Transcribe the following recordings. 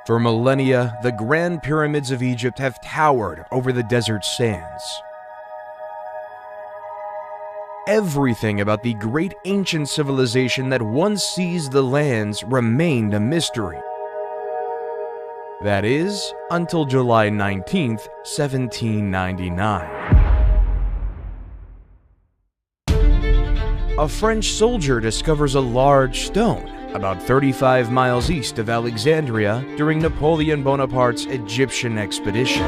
For millennia, the Grand Pyramids of Egypt have towered over the desert sands. Everything about the great ancient civilization that once seized the lands remained a mystery. That is, until July 19th, 1799. A French soldier discovers a large stone about 35 miles east of Alexandria during Napoleon Bonaparte's Egyptian expedition,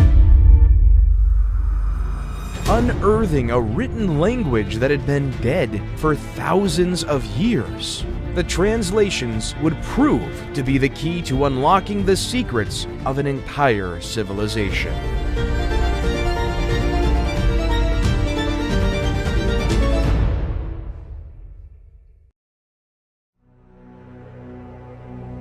unearthing a written language that had been dead for thousands of years. The translations would prove to be the key to unlocking the secrets of an entire civilization.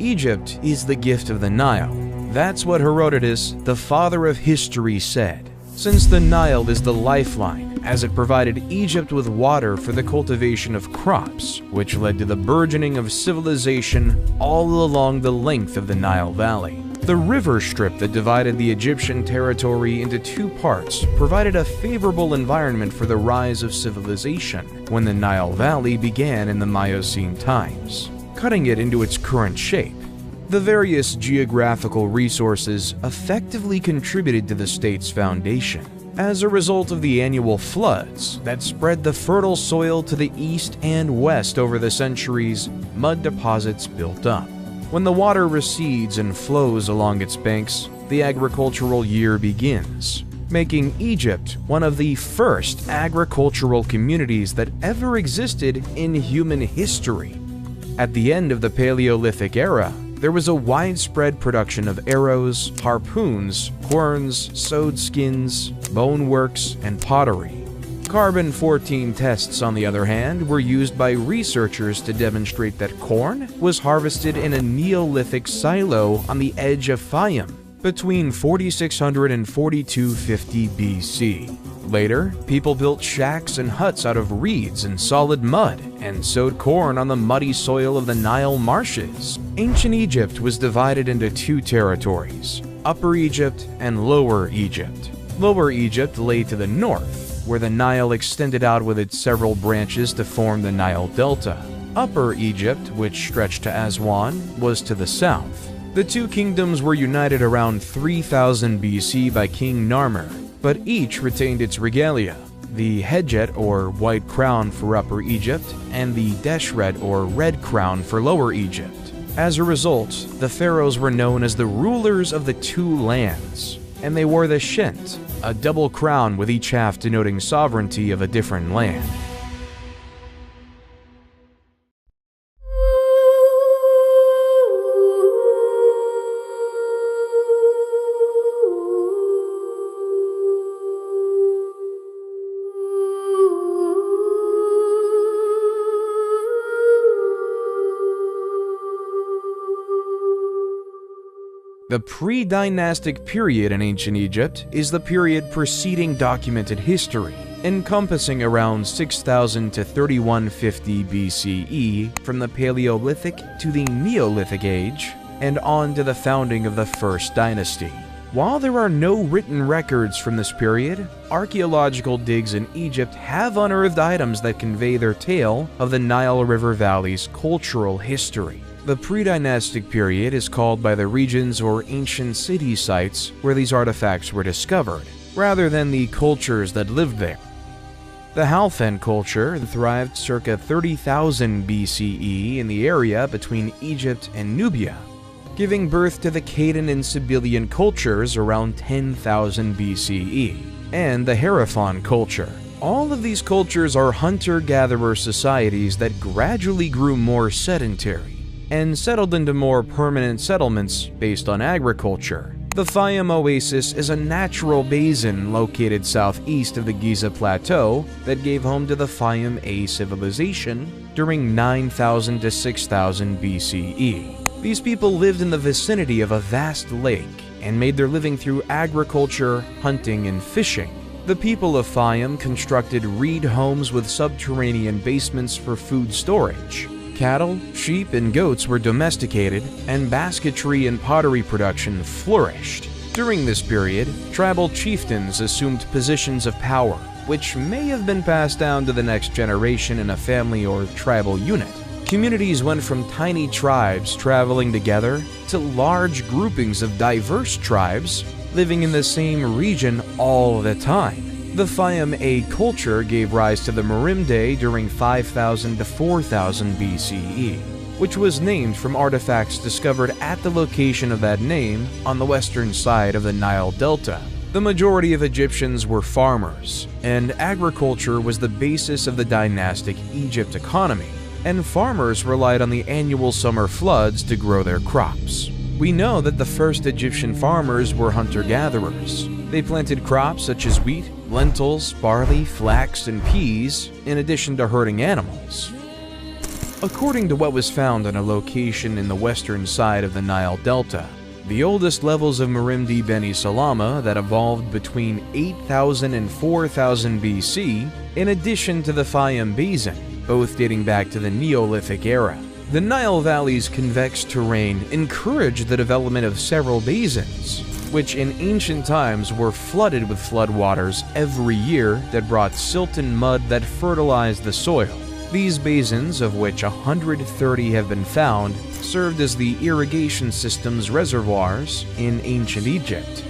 Egypt is the gift of the Nile. That's what Herodotus, the father of history, said. Since the Nile is the lifeline, as it provided Egypt with water for the cultivation of crops, which led to the burgeoning of civilization all along the length of the Nile Valley. The river strip that divided the Egyptian territory into two parts provided a favorable environment for the rise of civilization when the Nile Valley began in the Miocene times, cutting it into its current shape. The various geographical resources effectively contributed to the state's foundation. As a result of the annual floods that spread the fertile soil to the east and west over the centuries, mud deposits built up. When the water recedes and flows along its banks, the agricultural year begins, making Egypt one of the first agricultural communities that ever existed in human history. At the end of the Paleolithic era, there was a widespread production of arrows, harpoons, querns, sewed skins, boneworks, and pottery. Carbon-14 tests, on the other hand, were used by researchers to demonstrate that corn was harvested in a Neolithic silo on the edge of Fayum between 4600 and 4250 BC. Later, people built shacks and huts out of reeds and solid mud and sowed corn on the muddy soil of the Nile marshes. Ancient Egypt was divided into two territories, Upper Egypt and Lower Egypt. Lower Egypt lay to the north, where the Nile extended out with its several branches to form the Nile Delta. Upper Egypt, which stretched to Aswan, was to the south. The two kingdoms were united around 3000 BC by King Narmer, but each retained its regalia, the Hedjet or white crown for Upper Egypt and the Deshret or red crown for Lower Egypt. As a result, the pharaohs were known as the rulers of the two lands, and they wore the Shent, a double crown with each half denoting sovereignty of a different land. The pre-dynastic period in ancient Egypt is the period preceding documented history, encompassing around 6000 to 3150 BCE from the Paleolithic to the Neolithic age and on to the founding of the First Dynasty. While there are no written records from this period, archaeological digs in Egypt have unearthed items that convey their tale of the Nile River Valley's cultural history. The pre-dynastic period is called by the regions or ancient city sites where these artifacts were discovered, rather than the cultures that lived there. The Halfen culture thrived circa 30,000 BCE in the area between Egypt and Nubia, giving birth to the Cadon and Sibyllian cultures around 10,000 BCE, and the Hierophant culture. All of these cultures are hunter-gatherer societies that gradually grew more sedentary and settled into more permanent settlements based on agriculture. The Fayum Oasis is a natural basin located southeast of the Giza Plateau that gave home to the Fayum A civilization during 9000 to 6000 BCE. These people lived in the vicinity of a vast lake and made their living through agriculture, hunting, and fishing. The people of Fayum constructed reed homes with subterranean basements for food storage, Cattle, sheep, and goats were domesticated, and basketry and pottery production flourished. During this period, tribal chieftains assumed positions of power, which may have been passed down to the next generation in a family or tribal unit. Communities went from tiny tribes traveling together to large groupings of diverse tribes living in the same region all the time. The Fayum-A culture gave rise to the Merimde during 5000 to 4000 BCE, which was named from artifacts discovered at the location of that name on the western side of the Nile Delta. The majority of Egyptians were farmers, and agriculture was the basis of the dynastic Egypt economy, and farmers relied on the annual summer floods to grow their crops. We know that the first Egyptian farmers were hunter-gatherers. They planted crops such as wheat, lentils, barley, flax, and peas, in addition to herding animals. According to what was found on a location in the western side of the Nile Delta, the oldest levels of Merimdi Beni Salama that evolved between 8000 and 4000 BC, in addition to the Fayum Basin, both dating back to the Neolithic era. The Nile Valley's convex terrain encouraged the development of several basins, which in ancient times were flooded with floodwaters every year that brought silt and mud that fertilized the soil. These basins, of which 130 have been found, served as the irrigation system's reservoirs in ancient Egypt.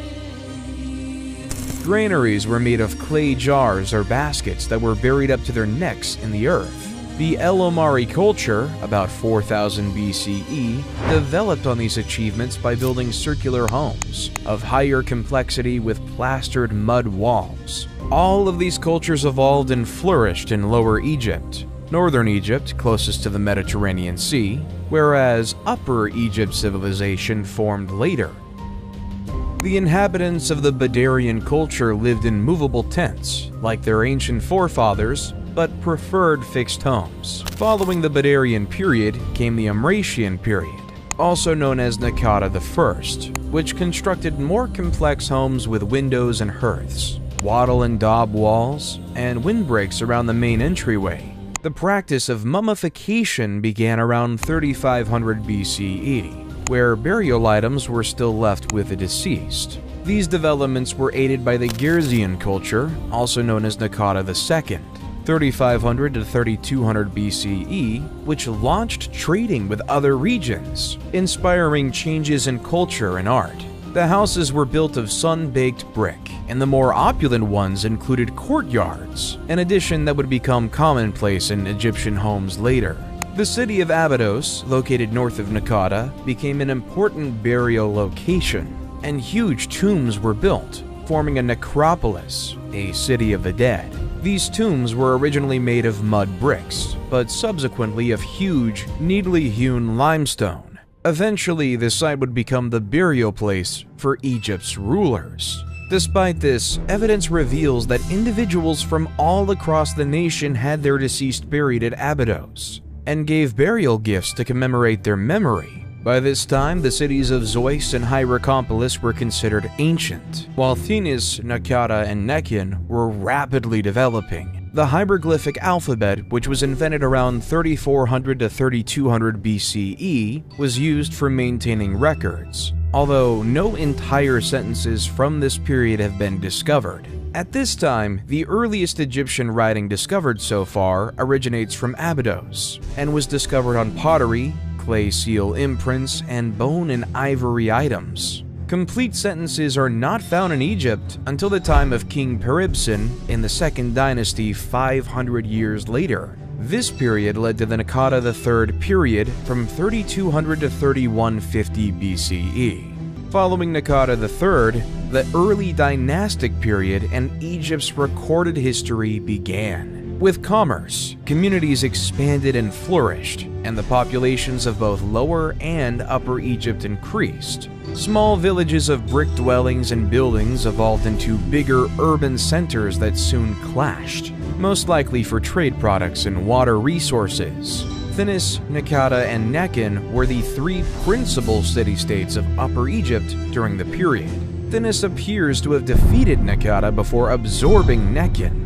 Granaries were made of clay jars or baskets that were buried up to their necks in the earth. The El Omari culture, about 4000 BCE, developed on these achievements by building circular homes of higher complexity with plastered mud walls. All of these cultures evolved and flourished in Lower Egypt, Northern Egypt closest to the Mediterranean Sea, whereas Upper Egypt civilization formed later. The inhabitants of the Badarian culture lived in movable tents, like their ancient forefathers, but preferred fixed homes. Following the Badarian period came the Amratian period, also known as Naqada I, which constructed more complex homes with windows and hearths, wattle and daub walls, and windbreaks around the main entryway. The practice of mummification began around 3500 BCE, where burial items were still left with the deceased. These developments were aided by the Girzian culture, also known as Naqada II, 3500 to 3200 BCE, which launched trading with other regions, inspiring changes in culture and art. The houses were built of sun-baked brick, and the more opulent ones included courtyards, an addition that would become commonplace in Egyptian homes later. The city of Abydos, located north of Naqada, became an important burial location, and huge tombs were built, forming a necropolis, a city of the dead. These tombs were originally made of mud bricks, but subsequently of huge, neatly hewn limestone. Eventually, the site would become the burial place for Egypt's rulers. Despite this, evidence reveals that individuals from all across the nation had their deceased buried at Abydos, and gave burial gifts to commemorate their memory. By this time, the cities of Zeus and Hierakonpolis were considered ancient, while Thinis, Naqada, and Nekhen were rapidly developing. The hieroglyphic alphabet, which was invented around 3400 to 3200 BCE, was used for maintaining records, although no entire sentences from this period have been discovered. At this time, the earliest Egyptian writing discovered so far originates from Abydos, and was discovered on pottery, clay seal imprints, and bone and ivory items. Complete sentences are not found in Egypt until the time of King Peribsen in the 2nd dynasty 500 years later. This period led to the Naqada III period from 3200 to 3150 BCE. Following Naqada III, the early dynastic period and Egypt's recorded history began. With commerce, communities expanded and flourished, and the populations of both Lower and Upper Egypt increased. Small villages of brick dwellings and buildings evolved into bigger urban centers that soon clashed, most likely for trade products and water resources. Thinis, Naqada, and Nekhen were the three principal city-states of Upper Egypt during the period. Thinis appears to have defeated Naqada before absorbing Nekhen.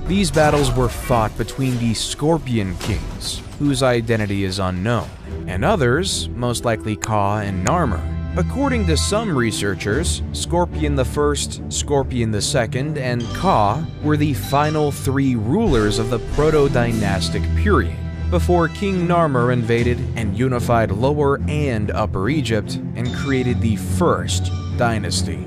These battles were fought between the Scorpion Kings, whose identity is unknown, and others, most likely Ka and Narmer. According to some researchers, Scorpion I, Scorpion II, and Ka were the final three rulers of the proto-dynastic period, before King Narmer invaded and unified Lower and Upper Egypt and created the First Dynasty.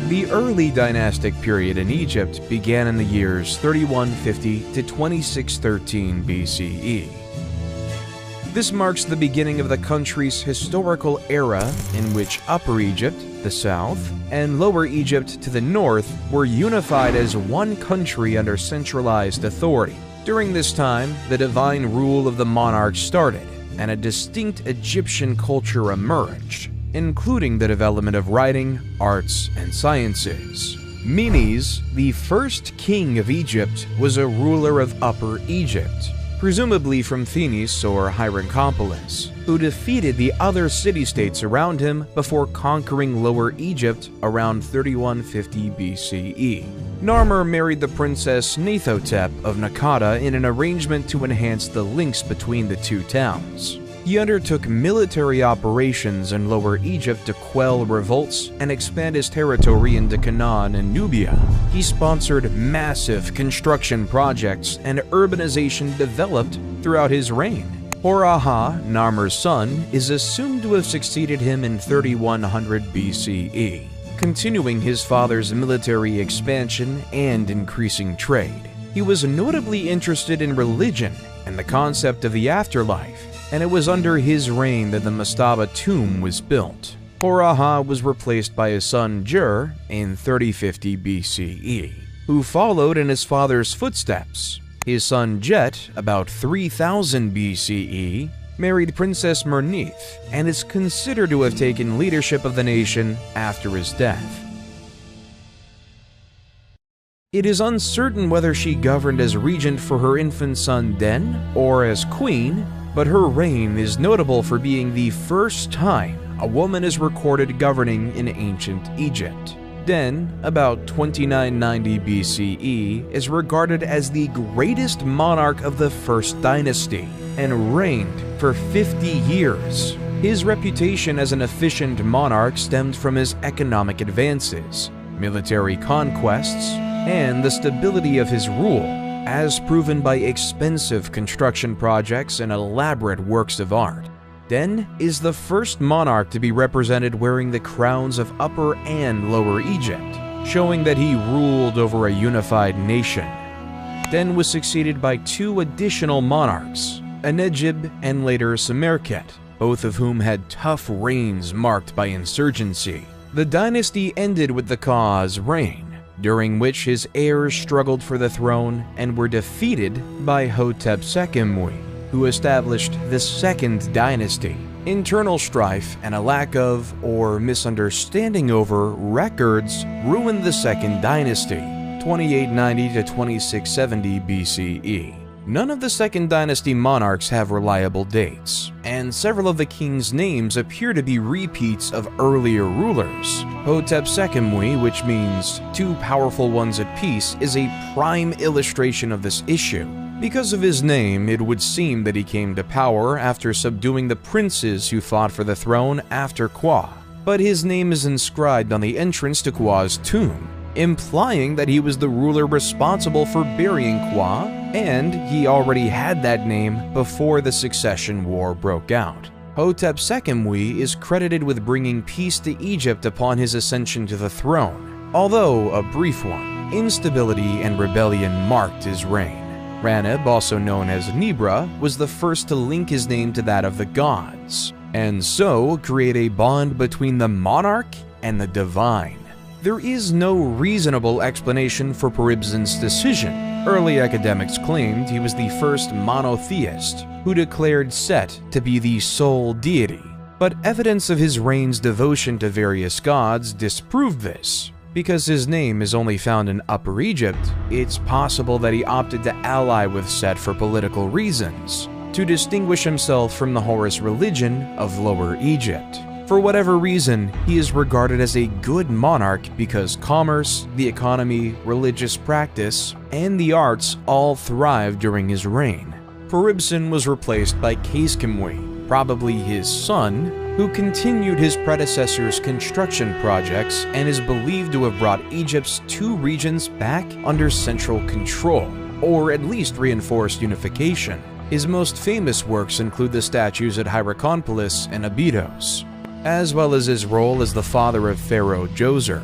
The early dynastic period in Egypt began in the years 3150 to 2613 BCE. This marks the beginning of the country's historical era in which Upper Egypt, the south, and Lower Egypt to the north were unified as one country under centralized authority. During this time, the divine rule of the monarch started, and a distinct Egyptian culture emerged, including the development of writing, arts, and sciences. Menes, the first king of Egypt, was a ruler of Upper Egypt, presumably from Thinis or Hierakonpolis, who defeated the other city-states around him before conquering Lower Egypt around 3150 BCE. Narmer married the princess Neithotep of Naqada in an arrangement to enhance the links between the two towns. He undertook military operations in Lower Egypt to quell revolts and expand his territory into Canaan and Nubia. He sponsored massive construction projects, and urbanization developed throughout his reign. Hor-Aha, Narmer's son, is assumed to have succeeded him in 3100 BCE, continuing his father's military expansion and increasing trade. He was notably interested in religion and the concept of the afterlife, and it was under his reign that the Mastaba tomb was built. Hor-Aha was replaced by his son Jur in 3050 BCE, who followed in his father's footsteps. His son Jet, about 3000 BCE, married Princess Mernith and is considered to have taken leadership of the nation after his death. It is uncertain whether she governed as regent for her infant son Den or as queen, but her reign is notable for being the first time a woman is recorded governing in ancient Egypt. Den, about 2990 BCE, is regarded as the greatest monarch of the First Dynasty and reigned for 50 years. His reputation as an efficient monarch stemmed from his economic advances, military conquests, and the stability of his rule, as proven by expensive construction projects and elaborate works of art. Den is the first monarch to be represented wearing the crowns of Upper and Lower Egypt, showing that he ruled over a unified nation. Den was succeeded by two additional monarchs, Enegib and later Semerkhet, both of whom had tough reigns marked by insurgency. The dynasty ended with the Ka's reign, during which his heirs struggled for the throne and were defeated by Hotep-Sekemui, who established the Second Dynasty. Internal strife and a lack of, or misunderstanding over, records ruined the Second Dynasty, 2890 to 2670 BCE. None of the Second Dynasty monarchs have reliable dates, and several of the kings' names appear to be repeats of earlier rulers. Hotep-Sekemui, which means two powerful ones at peace, is a prime illustration of this issue. Because of his name, it would seem that he came to power after subduing the princes who fought for the throne after Kwa, but his name is inscribed on the entrance to Kwa's tomb, implying that he was the ruler responsible for burying Kwa, and he already had that name before the succession war broke out. Hotep-Sekemui is credited with bringing peace to Egypt upon his ascension to the throne, although a brief one. Instability and rebellion marked his reign. Raneb, also known as Nibra, was the first to link his name to that of the gods, and so create a bond between the monarch and the divine. There is no reasonable explanation for Peribsen's decision. Early academics claimed he was the first monotheist who declared Set to be the sole deity. But evidence of his reign's devotion to various gods disproved this. Because his name is only found in Upper Egypt, it's possible that he opted to ally with Set for political reasons, to distinguish himself from the Horus religion of Lower Egypt. For whatever reason, he is regarded as a good monarch because commerce, the economy, religious practice, and the arts all thrived during his reign. Peribsen was replaced by Khazkamwi, probably his son, who continued his predecessor's construction projects and is believed to have brought Egypt's two regions back under central control, or at least reinforced unification. His most famous works include the statues at Hierakonpolis and Abydos, as well as his role as the father of Pharaoh Djoser.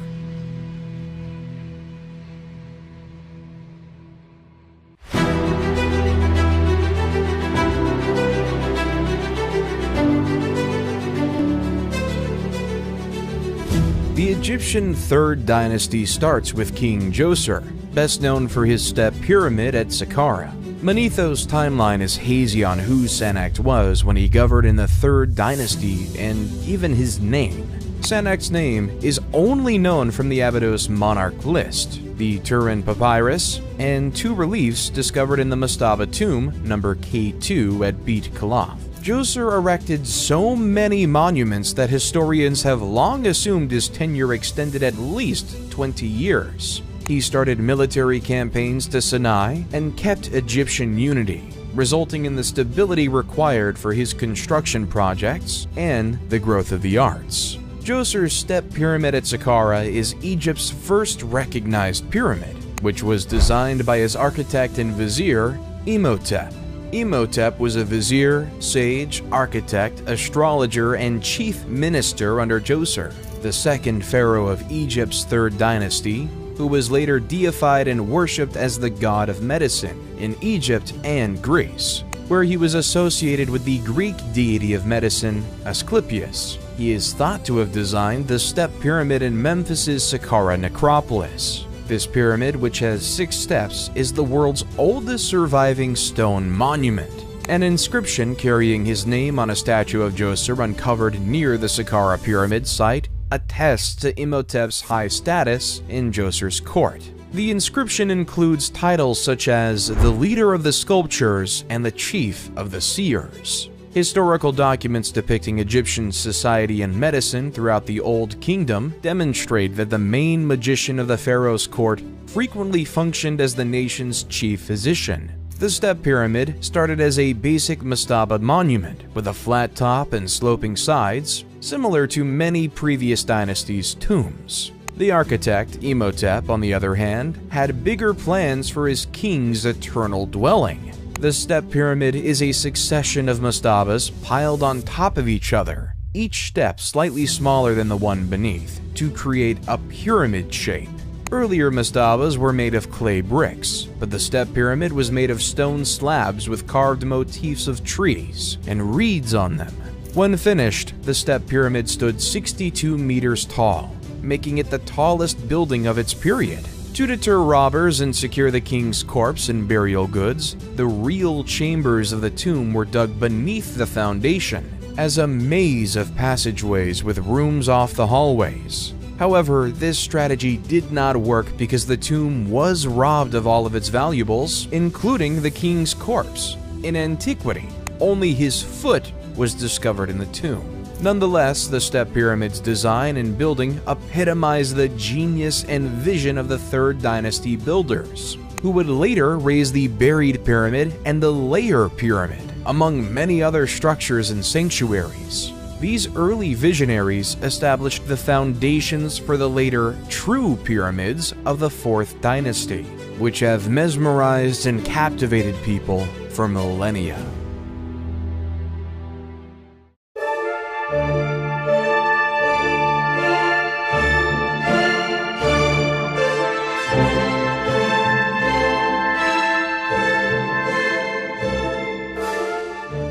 The Egyptian Third Dynasty starts with King Djoser, best known for his step pyramid at Saqqara. Manetho's timeline is hazy on who Sennacht was when he governed in the Third Dynasty and even his name. Sennacht's name is only known from the Abydos monarch list, the Turin Papyrus, and two reliefs discovered in the Mastaba tomb, number K2 at Beit Khalaf. Djoser erected so many monuments that historians have long assumed his tenure extended at least 20 years. He started military campaigns to Sinai and kept Egyptian unity, resulting in the stability required for his construction projects and the growth of the arts. Djoser's step pyramid at Saqqara is Egypt's first recognized pyramid, which was designed by his architect and vizier, Imhotep. Imhotep was a vizier, sage, architect, astrologer, and chief minister under Djoser, the second pharaoh of Egypt's Third Dynasty, who was later deified and worshipped as the god of medicine in Egypt and Greece, where he was associated with the Greek deity of medicine, Asclepius. He is thought to have designed the step pyramid in Memphis's Saqqara necropolis. This pyramid, which has 6 steps, is the world's oldest surviving stone monument. An inscription carrying his name on a statue of Djoser uncovered near the Saqqara pyramid site attests to Imhotep's high status in Djoser's court. The inscription includes titles such as the leader of the sculptures and the chief of the seers. Historical documents depicting Egyptian society and medicine throughout the Old Kingdom demonstrate that the main magician of the pharaoh's court frequently functioned as the nation's chief physician. The step pyramid started as a basic mastaba monument with a flat top and sloping sides, similar to many previous dynasties' tombs. The architect, Imhotep, on the other hand, had bigger plans for his king's eternal dwelling. The step pyramid is a succession of mastabas piled on top of each other, each step slightly smaller than the one beneath, to create a pyramid shape. Earlier mastabas were made of clay bricks, but the step pyramid was made of stone slabs with carved motifs of trees and reeds on them. When finished, the step pyramid stood 62 meters tall, making it the tallest building of its period. To deter robbers and secure the king's corpse and burial goods, the real chambers of the tomb were dug beneath the foundation, as a maze of passageways with rooms off the hallways. However, this strategy did not work because the tomb was robbed of all of its valuables, including the king's corpse. In antiquity, only his foot was discovered in the tomb. Nonetheless, the step pyramid's design and building epitomize the genius and vision of the Third Dynasty builders, who would later raise the buried pyramid and the layer pyramid, among many other structures and sanctuaries. These early visionaries established the foundations for the later true pyramids of the Fourth Dynasty, which have mesmerized and captivated people for millennia.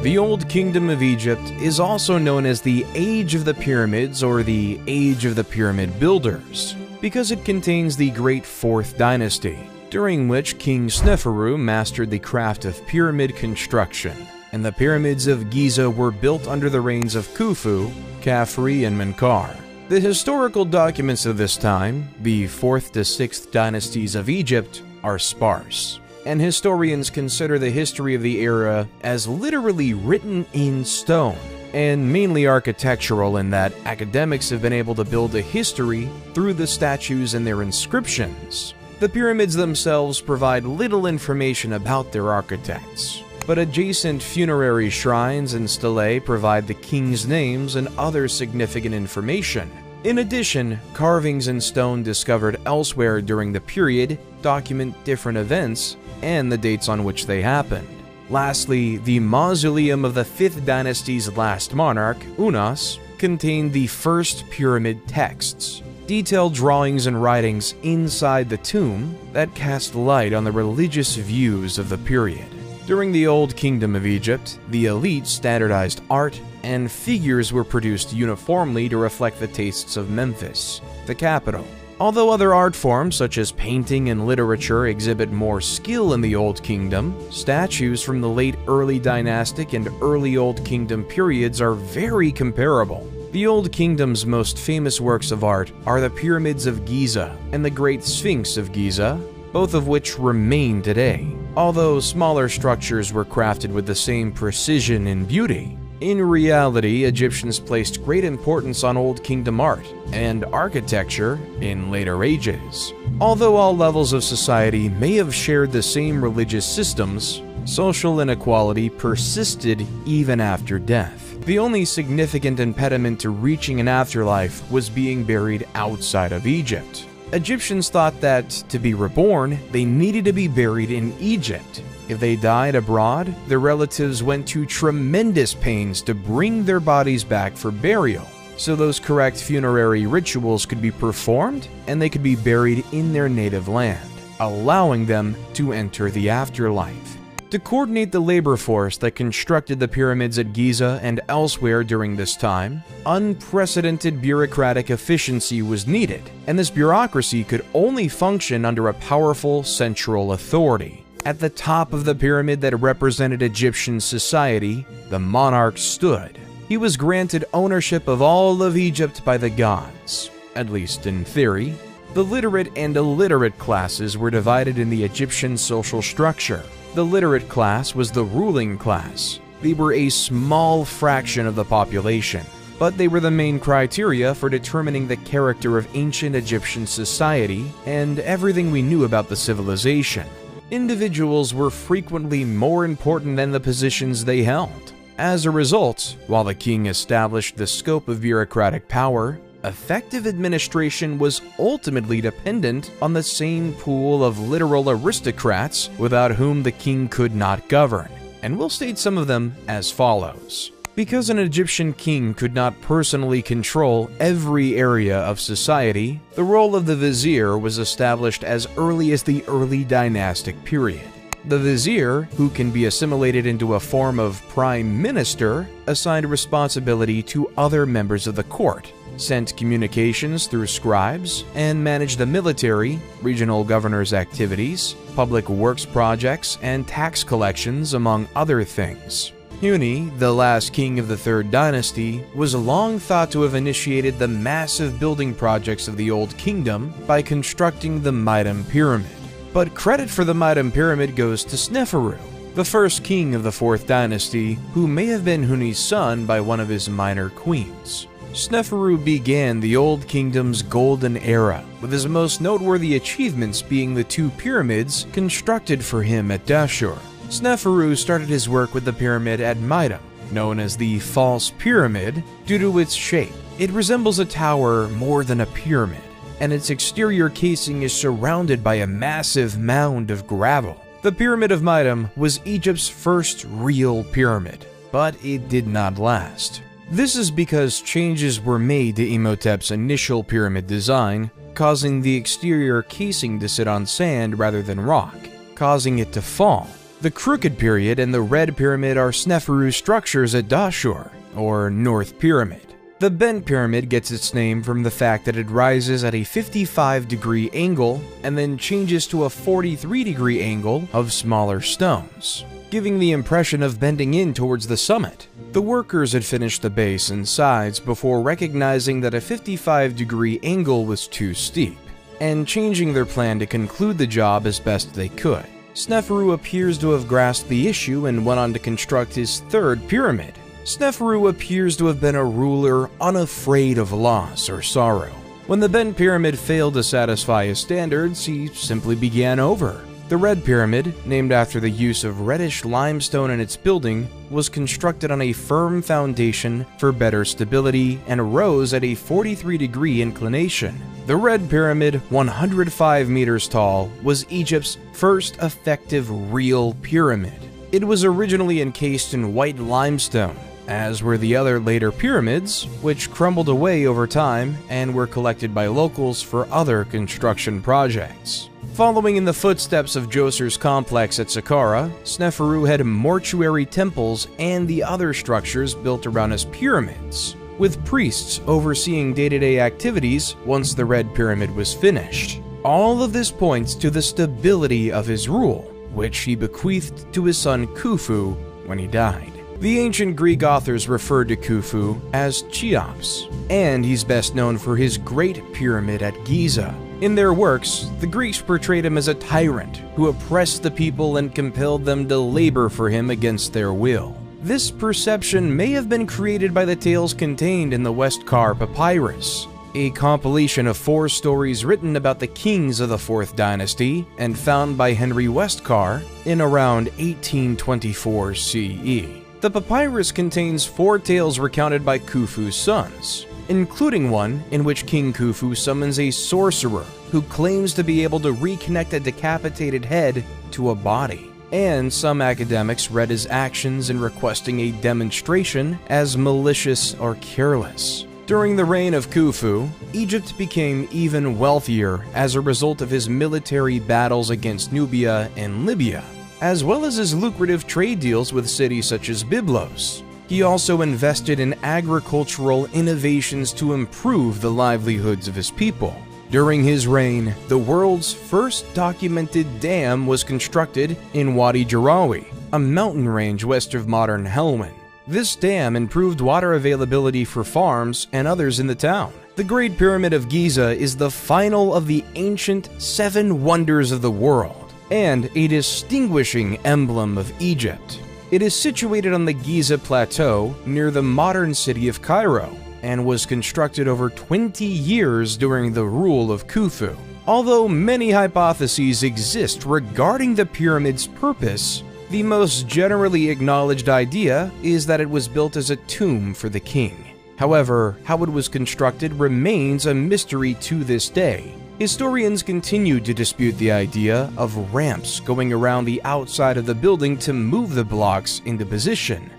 The Old Kingdom of Egypt is also known as the Age of the Pyramids or the Age of the Pyramid Builders, because it contains the Great Fourth Dynasty, during which King Sneferu mastered the craft of pyramid construction. and the pyramids of Giza were built under the reigns of Khufu, Khafre, and Menkaure. The historical documents of this time, the 4th to 6th dynasties of Egypt, are sparse, and historians consider the history of the era as literally written in stone, and mainly architectural in that academics have been able to build a history through the statues and their inscriptions. The pyramids themselves provide little information about their architects, but adjacent funerary shrines and stelae provide the king's names and other significant information. In addition, carvings in stone discovered elsewhere during the period document different events and the dates on which they happened. Lastly, the mausoleum of the 5th dynasty's last monarch, Unas, contained the first pyramid texts, detailed drawings and writings inside the tomb that cast light on the religious views of the period. During the Old Kingdom of Egypt, the elite standardized art and figures were produced uniformly to reflect the tastes of Memphis, the capital. Although other art forms such as painting and literature exhibit more skill in the Old Kingdom, statues from the late early dynastic and early Old Kingdom periods are very comparable. The Old Kingdom's most famous works of art are the Pyramids of Giza and the Great Sphinx of Giza, both of which remain today. Although smaller structures were crafted with the same precision and beauty, in reality, Egyptians placed great importance on Old Kingdom art and architecture in later ages. Although all levels of society may have shared the same religious systems, social inequality persisted even after death. The only significant impediment to reaching an afterlife was being buried outside of Egypt. Egyptians thought that, to be reborn, they needed to be buried in Egypt. If they died abroad, their relatives went to tremendous pains to bring their bodies back for burial, so those correct funerary rituals could be performed and they could be buried in their native land, allowing them to enter the afterlife. To coordinate the labor force that constructed the pyramids at Giza and elsewhere during this time, unprecedented bureaucratic efficiency was needed, and this bureaucracy could only function under a powerful central authority. At the top of the pyramid that represented Egyptian society, the monarch stood. He was granted ownership of all of Egypt by the gods, at least in theory. The literate and illiterate classes were divided in the Egyptian social structure. The literate class was the ruling class. They were a small fraction of the population, but they were the main criteria for determining the character of ancient Egyptian society and everything we knew about the civilization. Individuals were frequently more important than the positions they held. As a result, while the king established the scope of bureaucratic power, effective administration was ultimately dependent on the same pool of literal aristocrats without whom the king could not govern, and we'll state some of them as follows. Because an Egyptian king could not personally control every area of society, the role of the vizier was established as early as the early dynastic period. The vizier, who can be assimilated into a form of prime minister, assigned responsibility to other members of the court, sent communications through scribes, and managed the military, regional governors' activities, public works projects, and tax collections, among other things. Huni, the last king of the 3rd dynasty, was long thought to have initiated the massive building projects of the Old Kingdom by constructing the Mitam Pyramid. But credit for the Mitam Pyramid goes to Sneferu, the first king of the 4th dynasty, who may have been Huni's son by one of his minor queens. Sneferu began the Old Kingdom's golden era, with his most noteworthy achievements being the 2 pyramids constructed for him at Dashur. Sneferu started his work with the pyramid at Mitam, known as the False Pyramid, due to its shape. It resembles a tower more than a pyramid, and its exterior casing is surrounded by a massive mound of gravel. The Pyramid of Mitam was Egypt's first real pyramid, but it did not last. This is because changes were made to Imhotep's initial pyramid design, causing the exterior casing to sit on sand rather than rock, causing it to fall. The Crooked Period and the Red Pyramid are Sneferu's structures at Dashur, or North Pyramid. The bent pyramid gets its name from the fact that it rises at a 55-degree angle and then changes to a 43-degree angle of smaller stones, giving the impression of bending in towards the summit. The workers had finished the base and sides before recognizing that a 55-degree angle was too steep, and changing their plan to conclude the job as best they could. Sneferu appears to have grasped the issue and went on to construct his third pyramid. Sneferu appears to have been a ruler unafraid of loss or sorrow. When the bent pyramid failed to satisfy his standards, he simply began over. The red pyramid, named after the use of reddish limestone in its building, was constructed on a firm foundation for better stability and rose at a 43-degree inclination. The red pyramid, 105 meters tall, was Egypt's first effective real pyramid. It was originally encased in white limestone, as were the other later pyramids, which crumbled away over time and were collected by locals for other construction projects. Following in the footsteps of Djoser's complex at Saqqara, Sneferu had mortuary temples and the other structures built around his pyramids, with priests overseeing day-to-day activities once the Red Pyramid was finished. All of this points to the stability of his rule, which he bequeathed to his son Khufu when he died. The ancient Greek authors referred to Khufu as Cheops, and he's best known for his Great Pyramid at Giza. In their works, the Greeks portrayed him as a tyrant who oppressed the people and compelled them to labor for him against their will. This perception may have been created by the tales contained in the Westcar Papyrus, a compilation of 4 stories written about the kings of the 4th dynasty and found by Henry Westcar in around 1824 CE. The papyrus contains 4 tales recounted by Khufu's sons, including one in which King Khufu summons a sorcerer who claims to be able to reconnect a decapitated head to a body. And some academics read his actions in requesting a demonstration as malicious or careless. During the reign of Khufu, Egypt became even wealthier as a result of his military battles against Nubia and Libya, as well as his lucrative trade deals with cities such as Byblos. He also invested in agricultural innovations to improve the livelihoods of his people. During his reign, the world's first documented dam was constructed in Wadi Jarawi, a mountain range west of modern Helwan. This dam improved water availability for farms and others in the town. The Great Pyramid of Giza is the final of the ancient 7 wonders of the world, and a distinguishing emblem of Egypt. It is situated on the Giza Plateau near the modern city of Cairo, and was constructed over 20 years during the rule of Khufu. Although many hypotheses exist regarding the pyramid's purpose, the most generally acknowledged idea is that it was built as a tomb for the king. However, how it was constructed remains a mystery to this day. Historians continue to dispute the idea of ramps going around the outside of the building to move the blocks into position.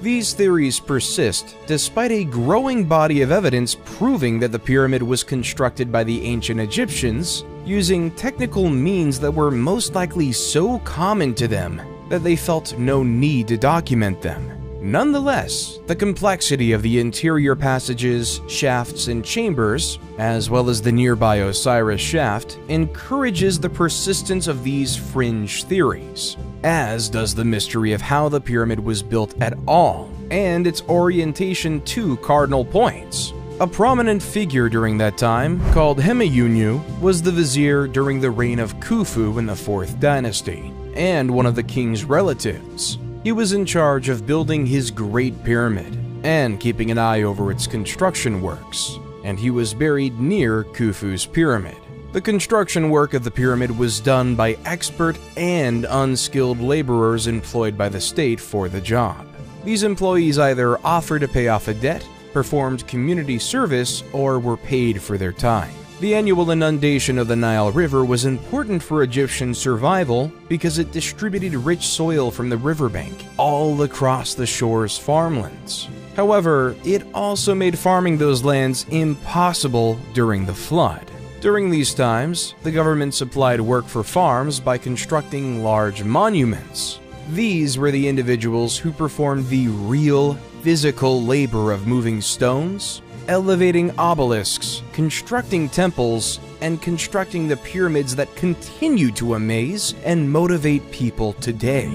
These theories persist despite a growing body of evidence proving that the pyramid was constructed by the ancient Egyptians using technical means that were most likely so common to them that they felt no need to document them. Nonetheless, the complexity of the interior passages, shafts, and chambers, as well as the nearby Osiris shaft, encourages the persistence of these fringe theories, as does the mystery of how the pyramid was built at all, and its orientation to cardinal points. A prominent figure during that time, called Hemayunu, was the vizier during the reign of Khufu in the 4th dynasty, and one of the king's relatives. He was in charge of building his Great Pyramid and keeping an eye over its construction works, and he was buried near Khufu's pyramid. The construction work of the pyramid was done by expert and unskilled laborers employed by the state for the job. These employees either offered to pay off a debt, performed community service, or were paid for their time. The annual inundation of the Nile River was important for Egyptian survival because it distributed rich soil from the riverbank all across the shore's farmlands. However, it also made farming those lands impossible during the flood. During these times, the government supplied work for farms by constructing large monuments. These were the individuals who performed the real physical labor of moving stones, elevating obelisks, constructing temples, and constructing the pyramids that continue to amaze and motivate people today.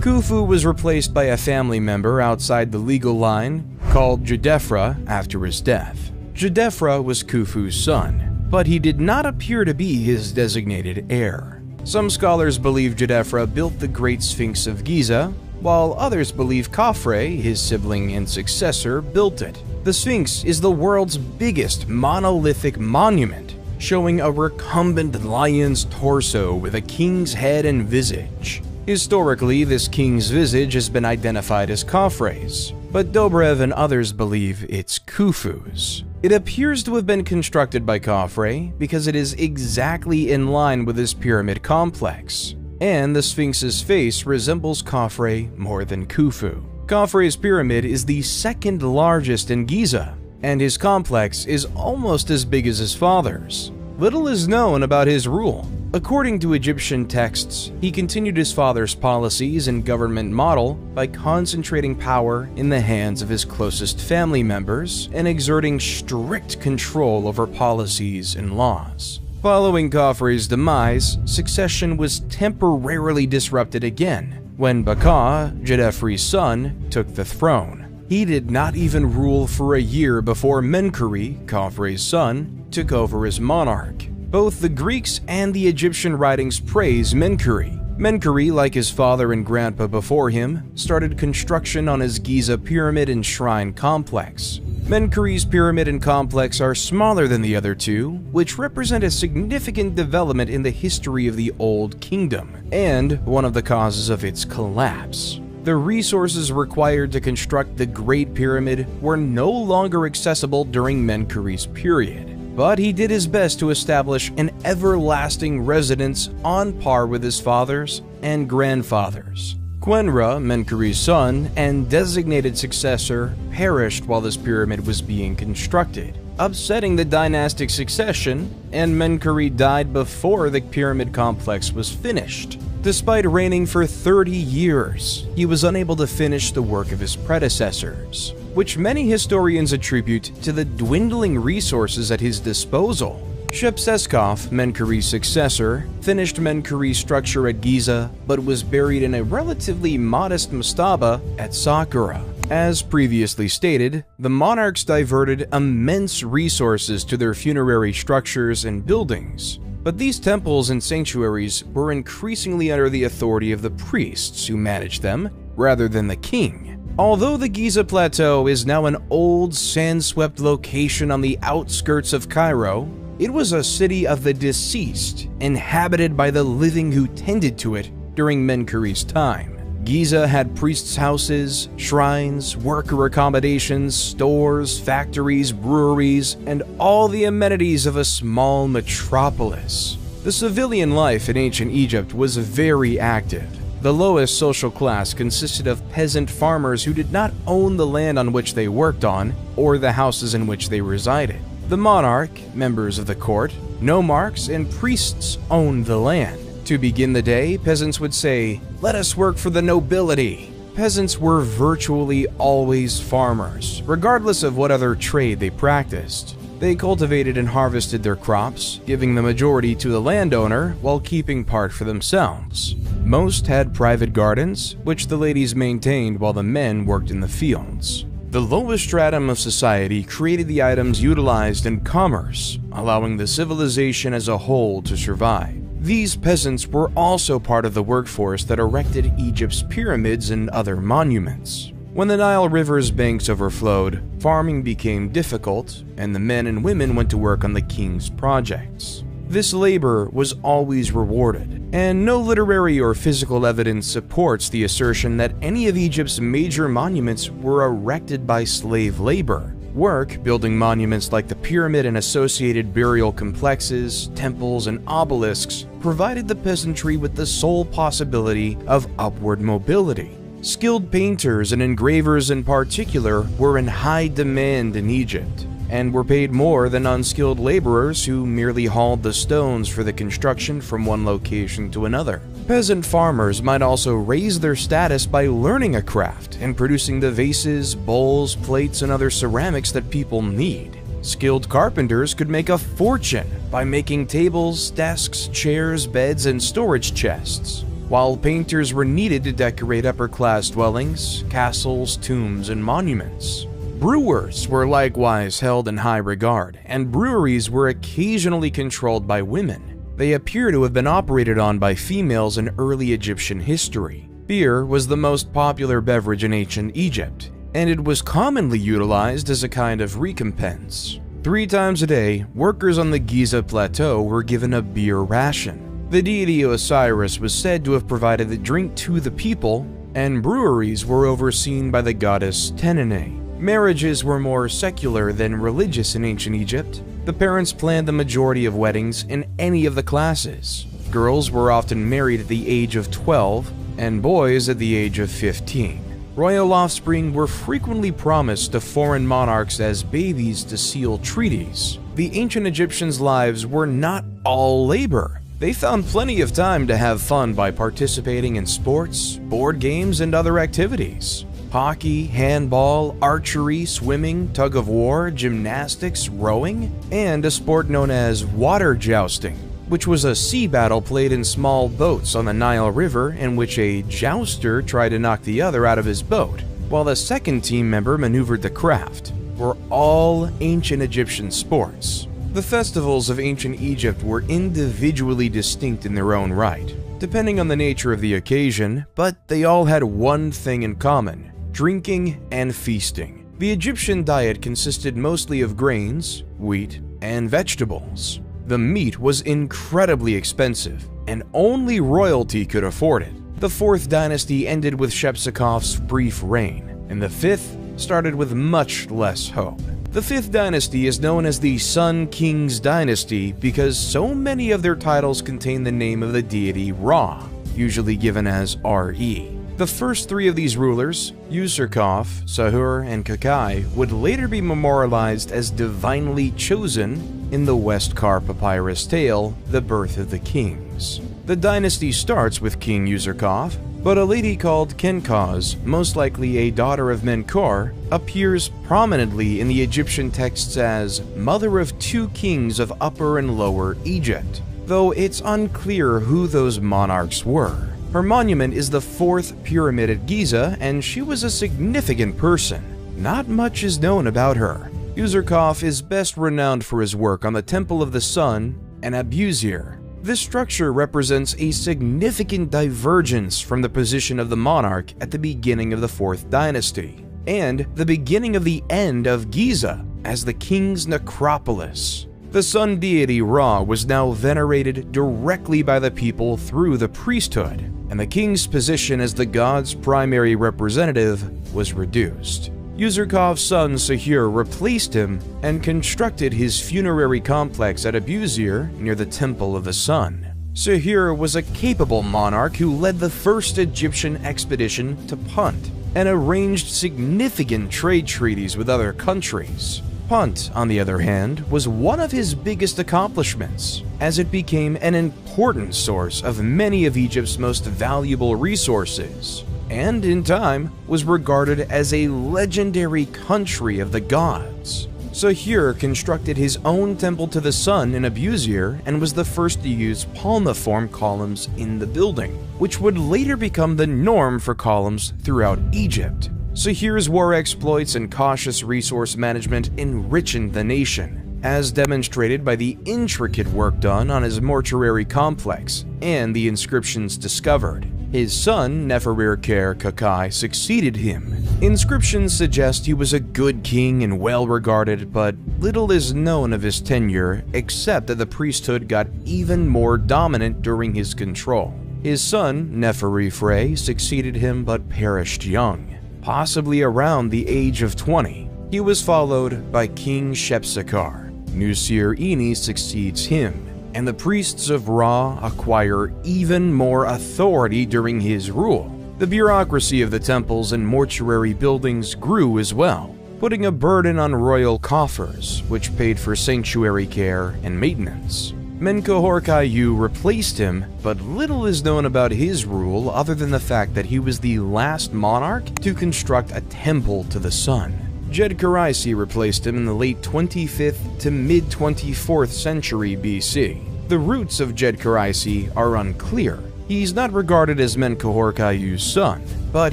Khufu was replaced by a family member outside the legal line called Djedefre after his death. Djedefre was Khufu's son, but he did not appear to be his designated heir. Some scholars believe Djedefre built the Great Sphinx of Giza, while others believe Khafre, his sibling and successor, built it. The Sphinx is the world's biggest monolithic monument, showing a recumbent lion's torso with a king's head and visage. Historically, this king's visage has been identified as Khafre's, but Dobrev and others believe it's Khufu's. It appears to have been constructed by Khafre because it is exactly in line with his pyramid complex, and the Sphinx's face resembles Khafre more than Khufu. Khafre's pyramid is the second largest in Giza, and his complex is almost as big as his father's. Little is known about his rule. According to Egyptian texts, he continued his father's policies and government model by concentrating power in the hands of his closest family members and exerting strict control over policies and laws. Following Khafre's demise, succession was temporarily disrupted again when Baka, Djedefre's son, took the throne. He did not even rule for a year before Menkaure, Khafre's son, took over as monarch. Both the Greeks and the Egyptian writings praise Menkaure. Menkaure, like his father and grandpa before him, started construction on his Giza pyramid and shrine complex. Menkaure's pyramid and complex are smaller than the other two, which represent a significant development in the history of the Old Kingdom, and one of the causes of its collapse. The resources required to construct the Great Pyramid were no longer accessible during Menkaure's period, but he did his best to establish an everlasting residence on par with his father's and grandfather's. Khenra, Menkaure's son and designated successor, perished while this pyramid was being constructed, upsetting the dynastic succession, and Menkaure died before the pyramid complex was finished. Despite reigning for 30 years, he was unable to finish the work of his predecessors, which many historians attribute to the dwindling resources at his disposal. Shepseskaf, Menkaure's successor, finished Menkaure's structure at Giza, but was buried in a relatively modest mastaba at Saqqara. As previously stated, the monarchs diverted immense resources to their funerary structures and buildings, but these temples and sanctuaries were increasingly under the authority of the priests who managed them, rather than the king. Although the Giza Plateau is now an old, sand-swept location on the outskirts of Cairo, it was a city of the deceased, inhabited by the living who tended to it during Menkaure's time. Giza had priests' houses, shrines, worker accommodations, stores, factories, breweries, and all the amenities of a small metropolis. The civilian life in ancient Egypt was very active. The lowest social class consisted of peasant farmers who did not own the land on which they worked on or the houses in which they resided. The monarch, members of the court, nomarchs, and priests owned the land. To begin the day, peasants would say, "Let us work for the nobility." Peasants were virtually always farmers, regardless of what other trade they practiced. They cultivated and harvested their crops, giving the majority to the landowner while keeping part for themselves. Most had private gardens, which the ladies maintained while the men worked in the fields. The lowest stratum of society created the items utilized in commerce, allowing the civilization as a whole to survive. These peasants were also part of the workforce that erected Egypt's pyramids and other monuments. When the Nile River's banks overflowed, farming became difficult, and the men and women went to work on the king's projects. This labor was always rewarded, and no literary or physical evidence supports the assertion that any of Egypt's major monuments were erected by slave labor. Work building monuments like the pyramid and associated burial complexes, temples, and obelisks provided the peasantry with the sole possibility of upward mobility. Skilled painters and engravers in particular were in high demand in Egypt, and were paid more than unskilled laborers who merely hauled the stones for the construction from one location to another. Peasant farmers might also raise their status by learning a craft and producing the vases, bowls, plates, and other ceramics that people need. Skilled carpenters could make a fortune by making tables, desks, chairs, beds, and storage chests, while painters were needed to decorate upper-class dwellings, castles, tombs, and monuments. Brewers were likewise held in high regard, and breweries were occasionally controlled by women. They appear to have been operated on by females in early Egyptian history. Beer was the most popular beverage in ancient Egypt, and it was commonly utilized as a kind of recompense. 3 times a day, workers on the Giza Plateau were given a beer ration. The deity Osiris was said to have provided the drink to the people, and breweries were overseen by the goddess Tenene. Marriages were more secular than religious in ancient Egypt. The parents planned the majority of weddings in any of the classes. Girls were often married at the age of 12, and boys at the age of 15. Royal offspring were frequently promised to foreign monarchs as babies to seal treaties. The ancient Egyptians' lives were not all labor. They found plenty of time to have fun by participating in sports, board games, and other activities. Hockey, handball, archery, swimming, tug-of-war, gymnastics, rowing, and a sport known as water jousting, which was a sea battle played in small boats on the Nile River in which a jouster tried to knock the other out of his boat, while the second team member maneuvered the craft, were all ancient Egyptian sports. The festivals of ancient Egypt were individually distinct in their own right, depending on the nature of the occasion, but they all had one thing in common: drinking and feasting. The Egyptian diet consisted mostly of grains, wheat, and vegetables. The meat was incredibly expensive, and only royalty could afford it. The 4th dynasty ended with Shepsekhof's brief reign, and the 5th started with much less hope. The 5th dynasty is known as the Sun Kings dynasty because so many of their titles contain the name of the deity Ra, usually given as Re. The first 3 of these rulers, Userkaf, Sahur, and Kakai, would later be memorialized as divinely chosen in the Westcar papyrus tale, The Birth of the Kings. The dynasty starts with King Userkaf, but a lady called Kenkaz, most likely a daughter of Menkor, appears prominently in the Egyptian texts as mother of 2 kings of Upper and Lower Egypt, though it's unclear who those monarchs were. Her monument is the 4th pyramid at Giza, and she was a significant person. Not much is known about her. Userkaf is best renowned for his work on the Temple of the Sun and Abusir. This structure represents a significant divergence from the position of the monarch at the beginning of the 4th dynasty, and the beginning of the end of Giza as the king's necropolis. The sun deity Ra was now venerated directly by the people through the priesthood, and the king's position as the god's primary representative was reduced. Userkaf's son Sahur replaced him and constructed his funerary complex at Abusir near the Temple of the Sun. Sahur was a capable monarch who led the first Egyptian expedition to Punt and arranged significant trade treaties with other countries. Punt, on the other hand, was one of his biggest accomplishments, as it became an important source of many of Egypt's most valuable resources, and in time was regarded as a legendary country of the gods. Sahur constructed his own temple to the sun in Abusir and was the first to use palmiform columns in the building, which would later become the norm for columns throughout Egypt. Sahur's war exploits and cautious resource management enriched the nation, as demonstrated by the intricate work done on his mortuary complex and the inscriptions discovered. His son, Neferkare Kakai, succeeded him. Inscriptions suggest he was a good king and well-regarded, but little is known of his tenure except that the priesthood got even more dominant during his control. His son, Neferefre, succeeded him but perished young, possibly around the age of 20. He was followed by King Shepsekhar. Nusir-Ini succeeds him, and the priests of Ra acquire even more authority during his rule. The bureaucracy of the temples and mortuary buildings grew as well. putting a burden on royal coffers, which paid for sanctuary care and maintenance. Menkaure-Khayu replaced him, but little is known about his rule other than the fact that he was the last monarch to construct a temple to the sun. Djedkaraisi replaced him in the late 25th to mid-24th century BC. The roots of Djedkaraisi are unclear. He's not regarded as Menkaure-Khayu's son, but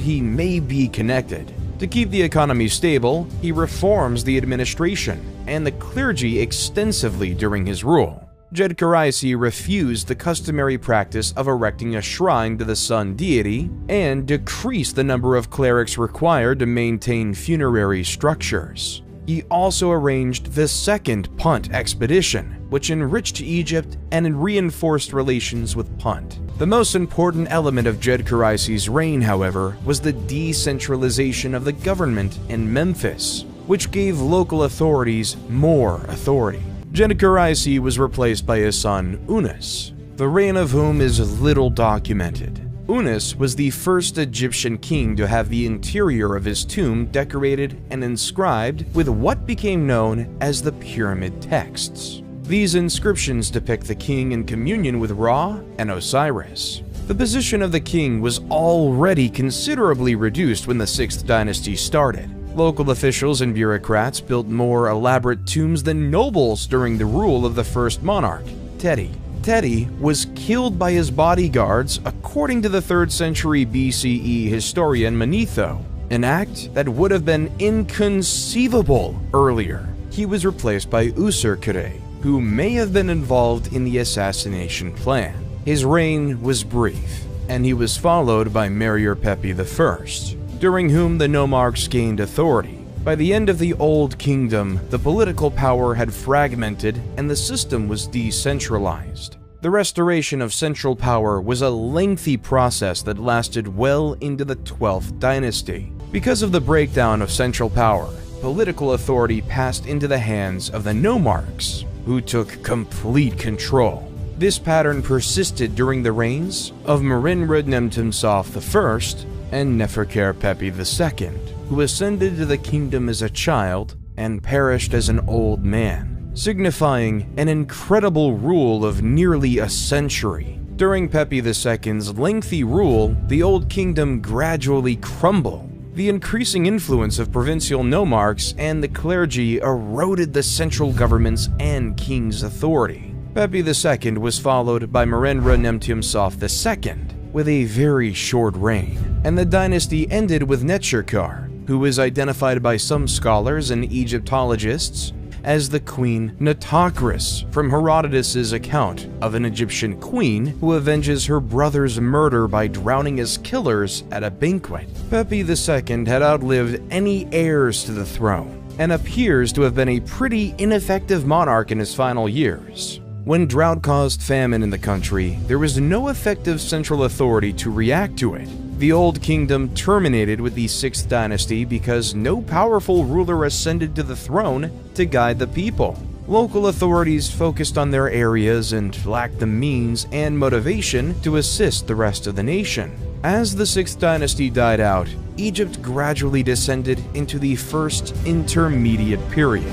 he may be connected. To keep the economy stable, he reforms the administration and the clergy extensively during his rule. Djedkaraisi refused the customary practice of erecting a shrine to the sun deity and decreased the number of clerics required to maintain funerary structures. He also arranged the Second Punt Expedition, which enriched Egypt and reinforced relations with Punt. The most important element of Djedkaraisi's reign, however, was the decentralization of the government in Memphis, which gave local authorities more authority. Djedkaraisi was replaced by his son Unas, the reign of whom is little documented. Unas was the first Egyptian king to have the interior of his tomb decorated and inscribed with what became known as the Pyramid Texts. These inscriptions depict the king in communion with Ra and Osiris. The position of the king was already considerably reduced when the 6th dynasty started. Local officials and bureaucrats built more elaborate tombs than nobles during the rule of the first monarch, Teti. Teti was killed by his bodyguards according to the 3rd century BCE historian Manetho, an act that would have been inconceivable earlier. He was replaced by Userkure, who may have been involved in the assassination plan. His reign was brief, and he was followed by Merierpepi I, during whom the nomarchs gained authority. By the end of the Old Kingdom, the political power had fragmented and the system was decentralized. The restoration of central power was a lengthy process that lasted well into the 12th dynasty. Because of the breakdown of central power, political authority passed into the hands of the nomarchs, who took complete control. This pattern persisted during the reigns of Merenre-Nemtumsaf I and Neferkare-Pepi II, who ascended to the kingdom as a child and perished as an old man, signifying an incredible rule of nearly a century. During Pepi II's lengthy rule, the Old Kingdom gradually crumbled. The increasing influence of provincial nomarchs and the clergy eroded the central government's and king's authority. Pepi II was followed by Merenre-Nemtumsaf II, with a very short reign, and the dynasty ended with Necherkar, who is identified by some scholars and Egyptologists as the Queen Nitocris from Herodotus's account of an Egyptian queen who avenges her brother's murder by drowning his killers at a banquet. Pepi II had outlived any heirs to the throne and appears to have been a pretty ineffective monarch in his final years. When drought caused famine in the country, there was no effective central authority to react to it. The Old Kingdom terminated with the 6th dynasty because no powerful ruler ascended to the throne to guide the people. Local authorities focused on their areas and lacked the means and motivation to assist the rest of the nation. As the 6th dynasty died out, Egypt gradually descended into the First Intermediate Period.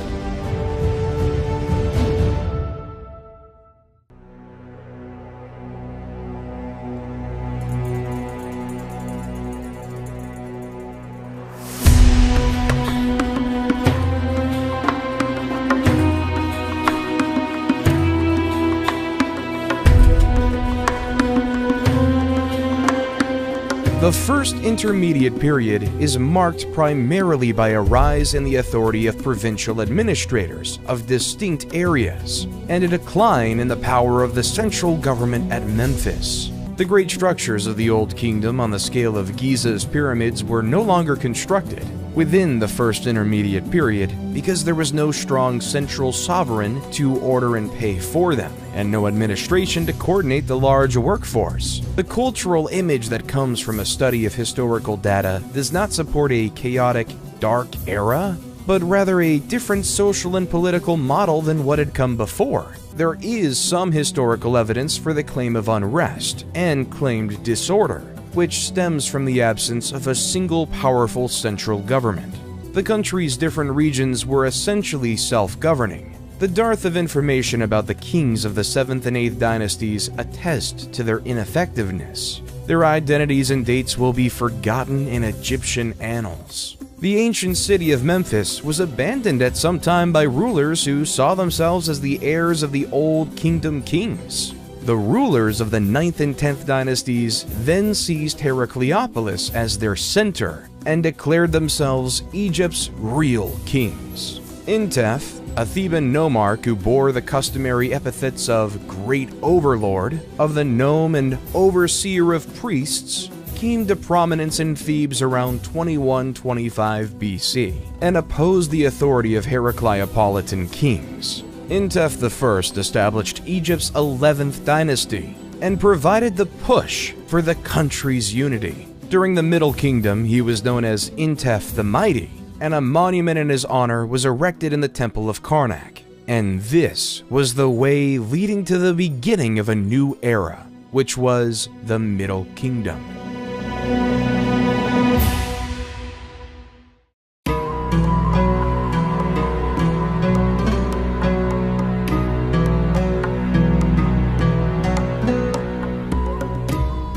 The First Intermediate Period is marked primarily by a rise in the authority of provincial administrators of distinct areas, and a decline in the power of the central government at Memphis. The great structures of the Old Kingdom on the scale of Giza's pyramids were no longer constructed within the First Intermediate Period because there was no strong central sovereign to order and pay for them, and no administration to coordinate the large workforce. The cultural image that comes from a study of historical data does not support a chaotic, dark era, but rather a different social and political model than what had come before. There is some historical evidence for the claim of unrest and claimed disorder, which stems from the absence of a single powerful central government. The The country's different regions were essentially self-governing. The dearth of information about the kings of the 7th and 8th dynasties attest to their ineffectiveness. Their identities and dates will be forgotten in Egyptian annals. The ancient city of Memphis was abandoned at some time by rulers who saw themselves as the heirs of the Old Kingdom kings. The rulers of the 9th and 10th dynasties then seized Heracleopolis as their center and declared themselves Egypt's real kings. Intef, a Theban nomarch who bore the customary epithets of Great Overlord, of the Nome, and Overseer of Priests, came to prominence in Thebes around 2125 BC and opposed the authority of Heracleopolitan kings. Intef I established Egypt's 11th dynasty and provided the push for the country's unity. During the Middle Kingdom, he was known as Intef the Mighty, and a monument in his honor was erected in the Temple of Karnak. And this was the way leading to the beginning of a new era, which was the Middle Kingdom.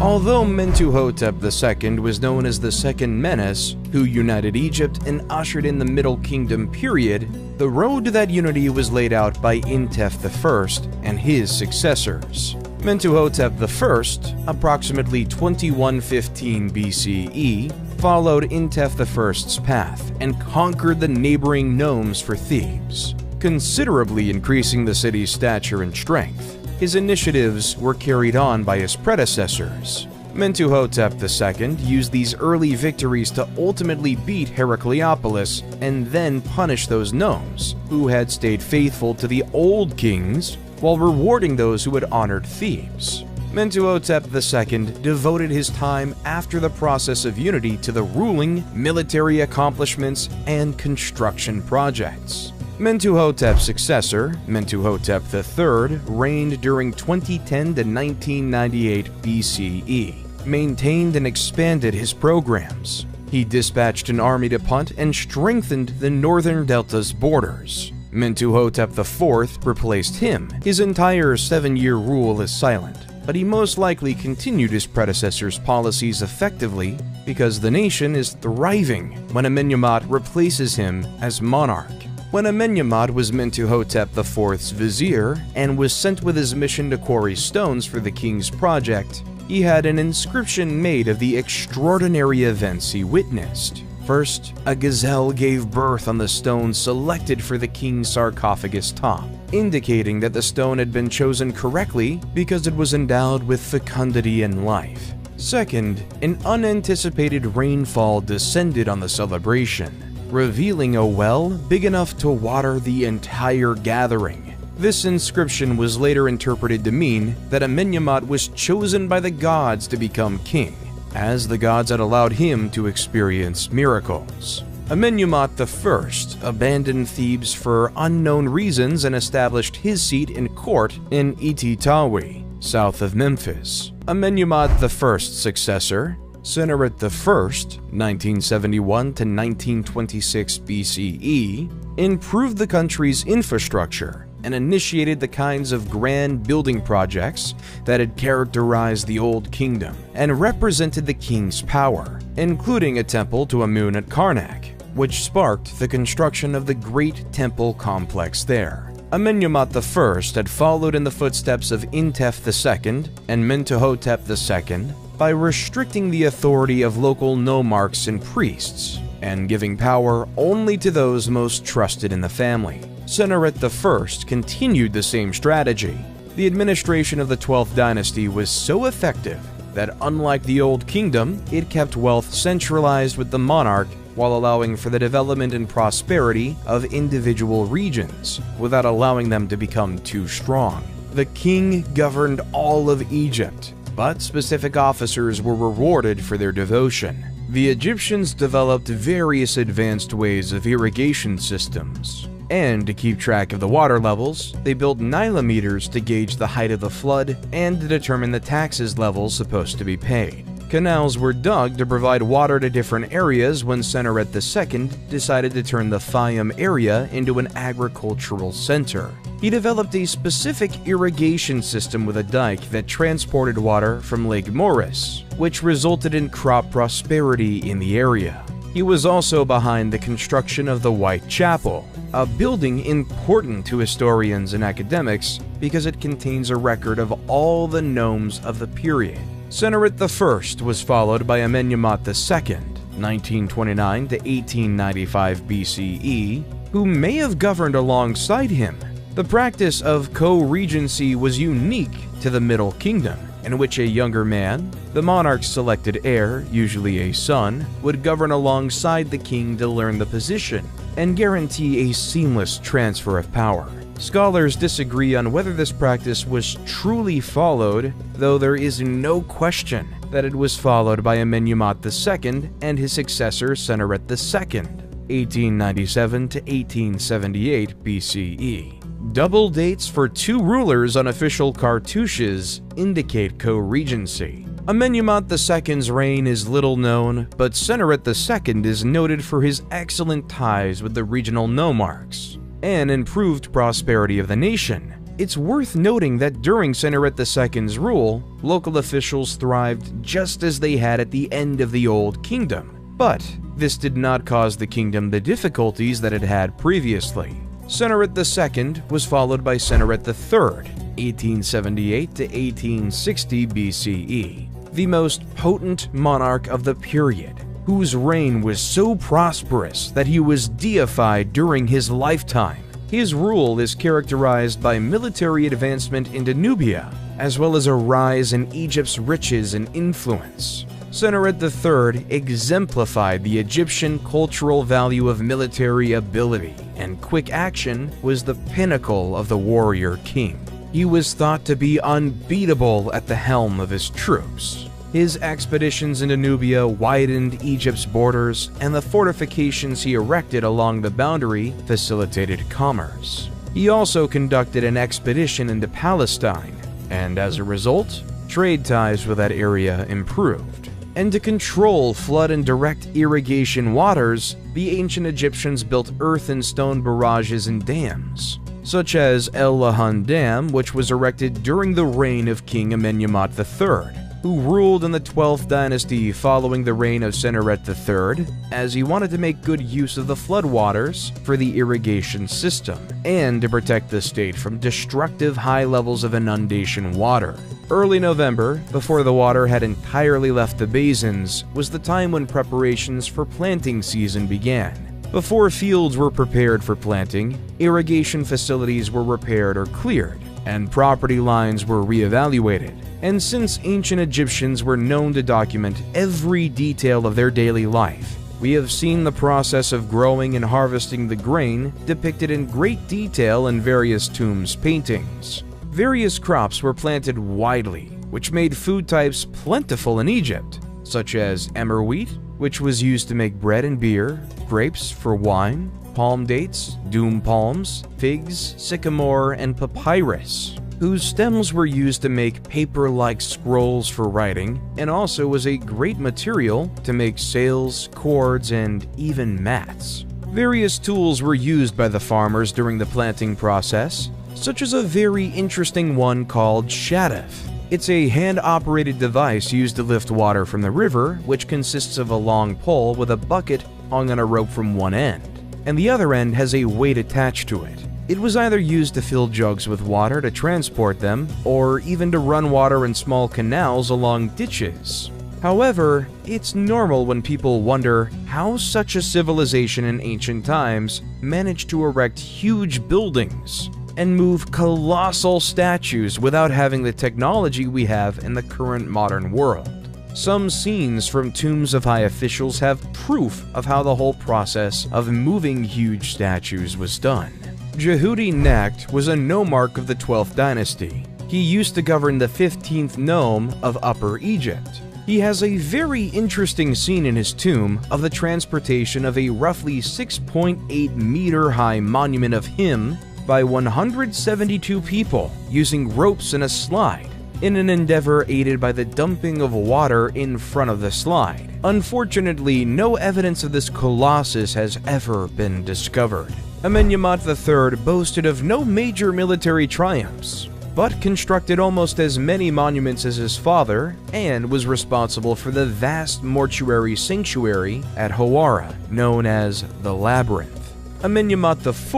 Although Mentuhotep II was known as the Second Menes, who united Egypt and ushered in the Middle Kingdom period, the road to that unity was laid out by Intef I and his successors. Mentuhotep I, approximately 2115 BCE, followed Intef I's path and conquered the neighboring nomes for Thebes, considerably increasing the city's stature and strength. His initiatives were carried on by his predecessors. Mentuhotep II used these early victories to ultimately beat Heracleopolis and then punish those nomes who had stayed faithful to the old kings while rewarding those who had honored Thebes. Mentuhotep II devoted his time after the process of unity to the ruling, military accomplishments, and construction projects. Mentuhotep's successor, Mentuhotep III, reigned during 2010 to 1998 BCE, maintained and expanded his programs. He dispatched an army to Punt and strengthened the northern delta's borders. Mentuhotep IV replaced him. His entire 7-year rule is silent, but he most likely continued his predecessor's policies effectively because the nation is thriving when Amenemhat replaces him as monarch. When Amenemhat was Mentuhotep IV's vizier and was sent with his mission to quarry stones for the king's project, he had an inscription made of the extraordinary events he witnessed. First, a gazelle gave birth on the stone selected for the king's sarcophagus top, indicating that the stone had been chosen correctly because it was endowed with fecundity and life. Second, an unanticipated rainfall descended on the celebration, revealing a well big enough to water the entire gathering. This inscription was later interpreted to mean that Amenemhat was chosen by the gods to become king, as the gods had allowed him to experience miracles. Amenemhat I abandoned Thebes for unknown reasons and established his seat and court in Ititawi, south of Memphis. Amenemhat I's successor, Sennacherib I, 1971 to 1926 BCE, improved the country's infrastructure and initiated the kinds of grand building projects that had characterized the Old Kingdom and represented the king's power, including a temple to Amun at Karnak, which sparked the construction of the Great Temple complex there. Amenemhat I had followed in the footsteps of Intef II and Mentuhotep II by restricting the authority of local nomarchs and priests, and giving power only to those most trusted in the family. Sennacherib I continued the same strategy. The administration of the 12th dynasty was so effective that, unlike the Old Kingdom, it kept wealth centralized with the monarch while allowing for the development and prosperity of individual regions, without allowing them to become too strong. The king governed all of Egypt, but specific officers were rewarded for their devotion. The Egyptians developed various advanced ways of irrigation systems, and to keep track of the water levels, they built nilometers to gauge the height of the flood and to determine the taxes levels supposed to be paid. Canals were dug to provide water to different areas when Senusret II decided to turn the Fayum area into an agricultural center. He developed a specific irrigation system with a dike that transported water from Lake Moeris, which resulted in crop prosperity in the area. He was also behind the construction of the White Chapel, a building important to historians and academics because it contains a record of all the nomes of the period. Senusret I was followed by Amenemhat II, 1929 to 1895 BCE, who may have governed alongside him. The practice of co-regency was unique to the Middle Kingdom, in which a younger man, the monarch's selected heir, usually a son, would govern alongside the king to learn the position and guarantee a seamless transfer of power. Scholars disagree on whether this practice was truly followed, though there is no question that it was followed by Amenemhat II and his successor Senusret II, 1897 to 1878 BCE. Double dates for two rulers on official cartouches indicate co-regency. Amenemhat II's reign is little known, but Senusret II is noted for his excellent ties with the regional nomarchs and improved prosperity of the nation. It's worth noting that during Senusret II's rule, local officials thrived just as they had at the end of the Old Kingdom, but this did not cause the kingdom the difficulties that it had previously. Senusret II was followed by Senusret III, 1878 to 1860 BCE, the most potent monarch of the period, whose reign was so prosperous that he was deified during his lifetime. His rule is characterized by military advancement into Nubia, as well as a rise in Egypt's riches and influence. Senusret III exemplified the Egyptian cultural value of military ability, and quick action was the pinnacle of the warrior king. He was thought to be unbeatable at the helm of his troops. His expeditions into Nubia widened Egypt's borders, and the fortifications he erected along the boundary facilitated commerce. He also conducted an expedition into Palestine, and as a result, trade ties with that area improved. And to control flood and direct irrigation waters, the ancient Egyptians built earth and stone barrages and dams, such as El Lahan Dam, which was erected during the reign of King Amenemhat III, who ruled in the 12th dynasty following the reign of Senusret III, as he wanted to make good use of the floodwaters for the irrigation system, and to protect the state from destructive high levels of inundation water. Early November, before the water had entirely left the basins, was the time when preparations for planting season began. Before fields were prepared for planting, irrigation facilities were repaired or cleared, and property lines were reevaluated. And since ancient Egyptians were known to document every detail of their daily life, we have seen the process of growing and harvesting the grain depicted in great detail in various tombs paintings. Various crops were planted widely, which made food types plentiful in Egypt, such as emmer wheat, which was used to make bread and beer, grapes for wine, palm dates, doom palms, figs, sycamore, and papyrus, whose stems were used to make paper-like scrolls for writing, and also was a great material to make sails, cords, and even mats. Various tools were used by the farmers during the planting process, such as a very interesting one called shadaf. It's a hand-operated device used to lift water from the river, which consists of a long pole with a bucket hung on a rope from one end, and the other end has a weight attached to it. It was either used to fill jugs with water to transport them, or even to run water in small canals along ditches. However, it's normal when people wonder how such a civilization in ancient times managed to erect huge buildings and move colossal statues without having the technology we have in the current modern world. Some scenes from tombs of high officials have proof of how the whole process of moving huge statues was done. Jehudi Necht was a nomarch of the 12th dynasty. He used to govern the 15th nome of Upper Egypt. He has a very interesting scene in his tomb of the transportation of a roughly 6.8 meter high monument of him by 172 people using ropes and a slide. in an endeavor aided by the dumping of water in front of the slide. Unfortunately, no evidence of this colossus has ever been discovered. Amenemhat III boasted of no major military triumphs, but constructed almost as many monuments as his father and was responsible for the vast mortuary sanctuary at Hawara, known as the Labyrinth. Amenemhat IV,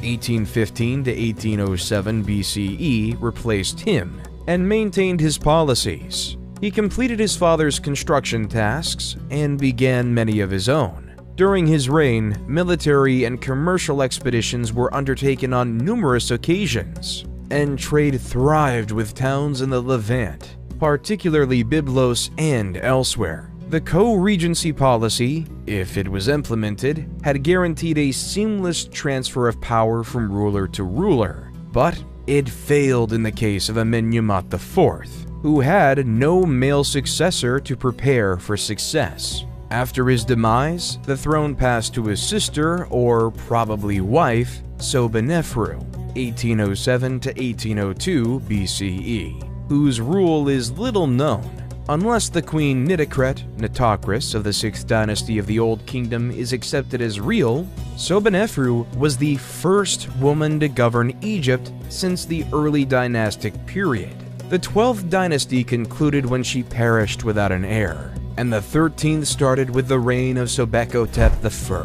1815 to 1807 BCE, replaced him and maintained his policies. He completed his father's construction tasks and began many of his own. During his reign, military and commercial expeditions were undertaken on numerous occasions, and trade thrived with towns in the Levant, particularly Byblos and elsewhere. The co-regency policy, if it was implemented, had guaranteed a seamless transfer of power from ruler to ruler, but it failed in the case of Amenemhat IV, who had no male successor to prepare for success. After his demise, the throne passed to his sister, or probably wife, Sobonefru, 1807 to 1802 BCE, whose rule is little known. Unless the Queen Nitocris of the 6th dynasty of the Old Kingdom is accepted as real, Sobonefru was the first woman to govern Egypt since the early dynastic period. The 12th dynasty concluded when she perished without an heir, and the 13th started with the reign of Sobekotep I,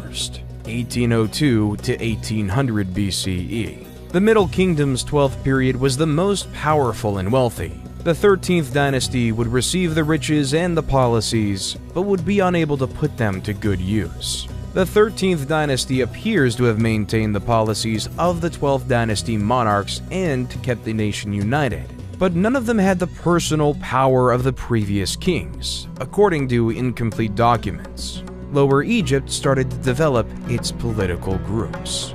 1802 to 1800 BCE. The Middle Kingdom's 12th period was the most powerful and wealthy. The 13th dynasty would receive the riches and the policies, but would be unable to put them to good use. The 13th dynasty appears to have maintained the policies of the 12th dynasty monarchs and kept the nation united, but none of them had the personal power of the previous kings, according to incomplete documents. Lower Egypt started to develop its political groups.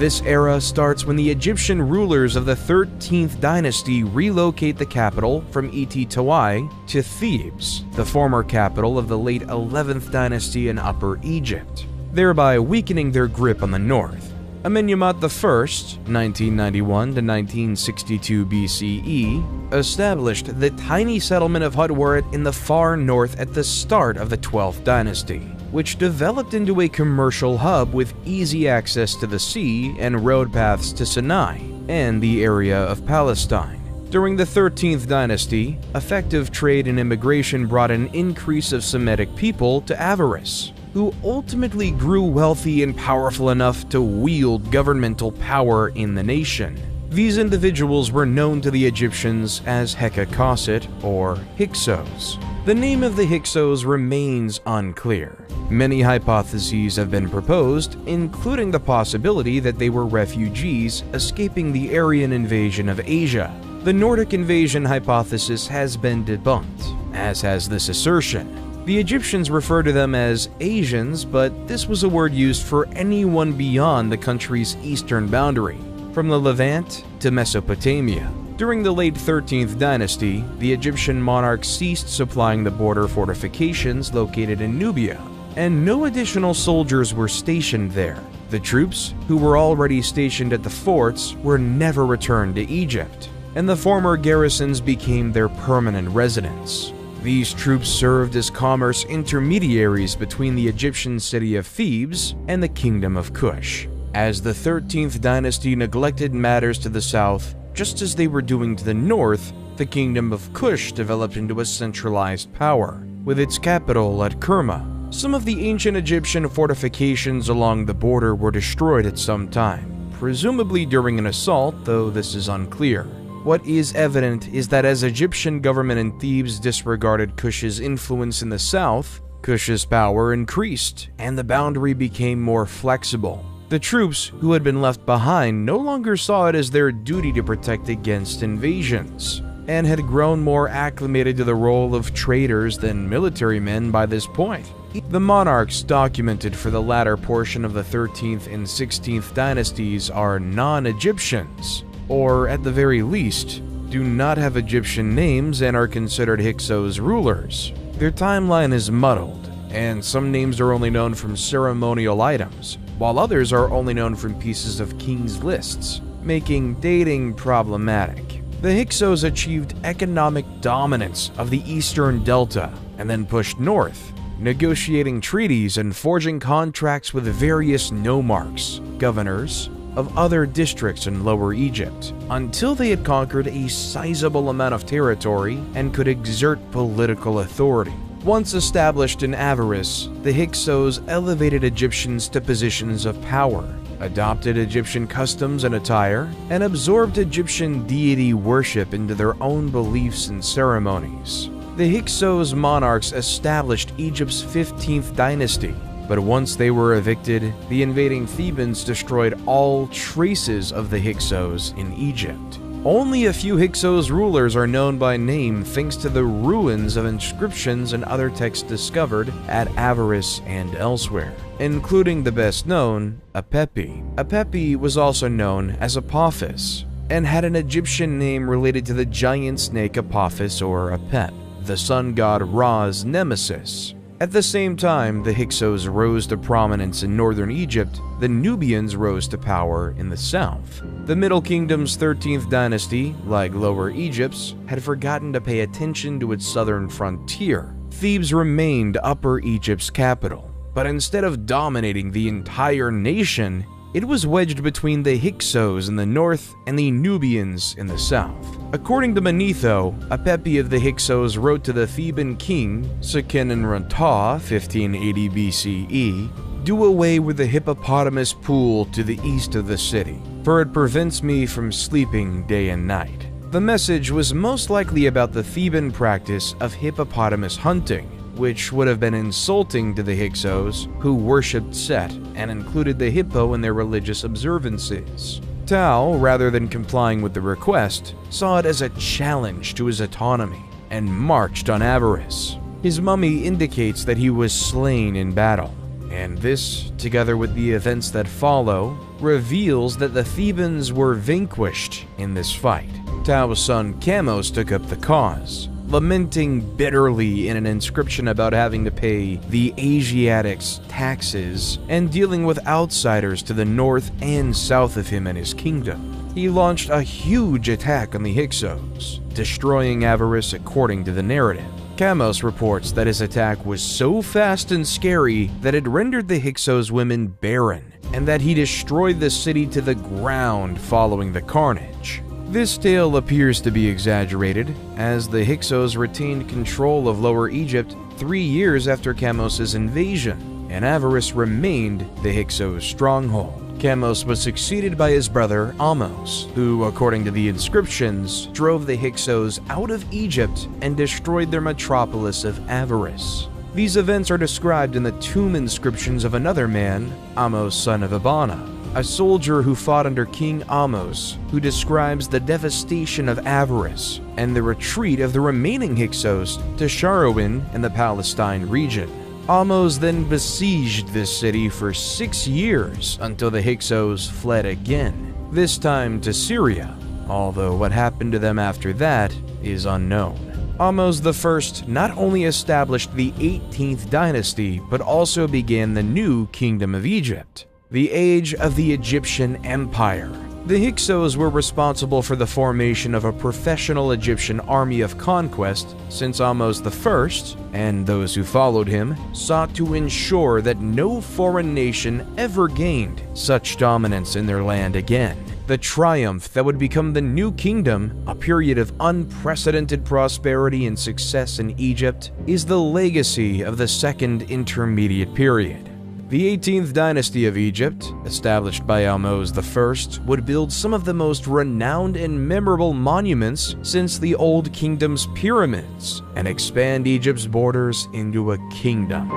This era starts when the Egyptian rulers of the 13th dynasty relocate the capital from Tawai to Thebes, the former capital of the late 11th dynasty in Upper Egypt, thereby weakening their grip on the north. Amenemhat I, 1991 to 1962 BCE, established the tiny settlement of Hutwaret in the far north at the start of the 12th dynasty, which developed into a commercial hub with easy access to the sea and road paths to Sinai and the area of Palestine. During the 13th dynasty, effective trade and immigration brought an increase of Semitic people to Avaris, who ultimately grew wealthy and powerful enough to wield governmental power in the nation. These individuals were known to the Egyptians as Hekakosset or Hyksos. The name of the Hyksos remains unclear. Many hypotheses have been proposed, including the possibility that they were refugees escaping the Aryan invasion of Asia. The Nordic invasion hypothesis has been debunked, as has this assertion. The Egyptians refer to them as Asians, but this was a word used for anyone beyond the country's eastern boundary, from the Levant to Mesopotamia. During the late 13th dynasty, the Egyptian monarch ceased supplying the border fortifications located in Nubia, and no additional soldiers were stationed there. The troops, who were already stationed at the forts, were never returned to Egypt, and the former garrisons became their permanent residence. These troops served as commerce intermediaries between the Egyptian city of Thebes and the Kingdom of Kush. As the 13th dynasty neglected matters to the south, just as they were doing to the north, the Kingdom of Kush developed into a centralized power, with its capital at Kerma. Some of the ancient Egyptian fortifications along the border were destroyed at some time, presumably during an assault, though this is unclear. What is evident is that as Egyptian government in Thebes disregarded Kush's influence in the south, Kush's power increased, and the boundary became more flexible. The troops who had been left behind no longer saw it as their duty to protect against invasions, and had grown more acclimated to the role of traders than military men by this point. The monarchs documented for the latter portion of the 13th and 16th dynasties are non-Egyptians, or at the very least, do not have Egyptian names and are considered Hyksos rulers. Their timeline is muddled, and some names are only known from ceremonial items, while others are only known from pieces of kings' lists, making dating problematic. The Hyksos achieved economic dominance of the eastern delta and then pushed north, negotiating treaties and forging contracts with various nomarchs, governors, of other districts in Lower Egypt, until they had conquered a sizable amount of territory and could exert political authority. Once established in Avaris, the Hyksos elevated Egyptians to positions of power, adopted Egyptian customs and attire, and absorbed Egyptian deity worship into their own beliefs and ceremonies. The Hyksos monarchs established Egypt's 15th dynasty, but once they were evicted, the invading Thebans destroyed all traces of the Hyksos in Egypt. Only a few Hyksos rulers are known by name thanks to the ruins of inscriptions and other texts discovered at Avaris and elsewhere, including the best known, Apepi. Apepi was also known as Apophis, and had an Egyptian name related to the giant snake Apophis or Apep, the sun god Ra's nemesis. At the same time the Hyksos rose to prominence in northern Egypt, the Nubians rose to power in the south. The Middle Kingdom's 13th dynasty, like Lower Egypt's, had forgotten to pay attention to its southern frontier. Thebes remained Upper Egypt's capital, but instead of dominating the entire nation, it was wedged between the Hyksos in the north and the Nubians in the south. According to Manetho, Apepi of the Hyksos wrote to the Theban king, Seqenenrentah, 1580 BCE, "Do away with the hippopotamus pool to the east of the city, for it prevents me from sleeping day and night." The message was most likely about the Theban practice of hippopotamus hunting, which would have been insulting to the Hyksos, who worshipped Set and included the hippo in their religious observances. Tao, rather than complying with the request, saw it as a challenge to his autonomy and marched on Avaris. His mummy indicates that he was slain in battle, and this, together with the events that follow, reveals that the Thebans were vanquished in this fight. Tao's son Chamos took up the cause, lamenting bitterly in an inscription about having to pay the Asiatics taxes and dealing with outsiders to the north and south of him and his kingdom. He launched a huge attack on the Hyksos, destroying Avaris according to the narrative. Chamos reports that his attack was so fast and scary that it rendered the Hyksos women barren, and that he destroyed the city to the ground following the carnage. This tale appears to be exaggerated, as the Hyksos retained control of Lower Egypt 3 years after Chamos' invasion, and Avaris remained the Hyksos' stronghold. Chamos was succeeded by his brother Ahmose, who, according to the inscriptions, drove the Hyksos out of Egypt and destroyed their metropolis of Avaris. These events are described in the tomb inscriptions of another man, Ahmose son of Abana, a soldier who fought under King Ahmose, who describes the devastation of Avaris and the retreat of the remaining Hyksos to Sharawin in the Palestine region. Ahmose then besieged this city for 6 years until the Hyksos fled again, this time to Syria, although what happened to them after that is unknown. Ahmose I not only established the 18th dynasty, but also began the new Kingdom of Egypt, the age of the Egyptian Empire. The Hyksos were responsible for the formation of a professional Egyptian army of conquest, since Ahmose I, and those who followed him, sought to ensure that no foreign nation ever gained such dominance in their land again. The triumph that would become the new kingdom, a period of unprecedented prosperity and success in Egypt, is the legacy of the Second Intermediate Period. The 18th dynasty of Egypt, established by Ahmose I, would build some of the most renowned and memorable monuments since the Old Kingdom's pyramids, and expand Egypt's borders into a kingdom.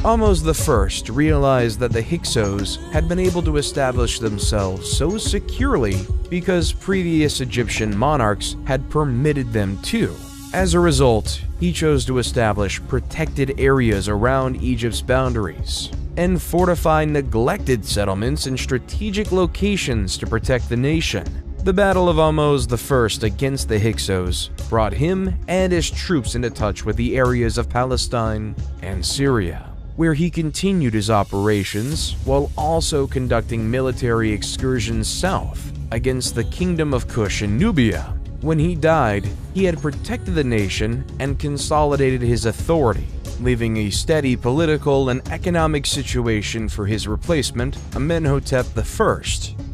Ahmose I realized that the Hyksos had been able to establish themselves so securely because previous Egyptian monarchs had permitted them to. As a result, he chose to establish protected areas around Egypt's boundaries and fortify neglected settlements in strategic locations to protect the nation. The Battle of Ahmose I against the Hyksos brought him and his troops into touch with the areas of Palestine and Syria, where he continued his operations while also conducting military excursions south against the Kingdom of Kush in Nubia. When he died, he had protected the nation and consolidated his authority, leaving a steady political and economic situation for his replacement, Amenhotep I,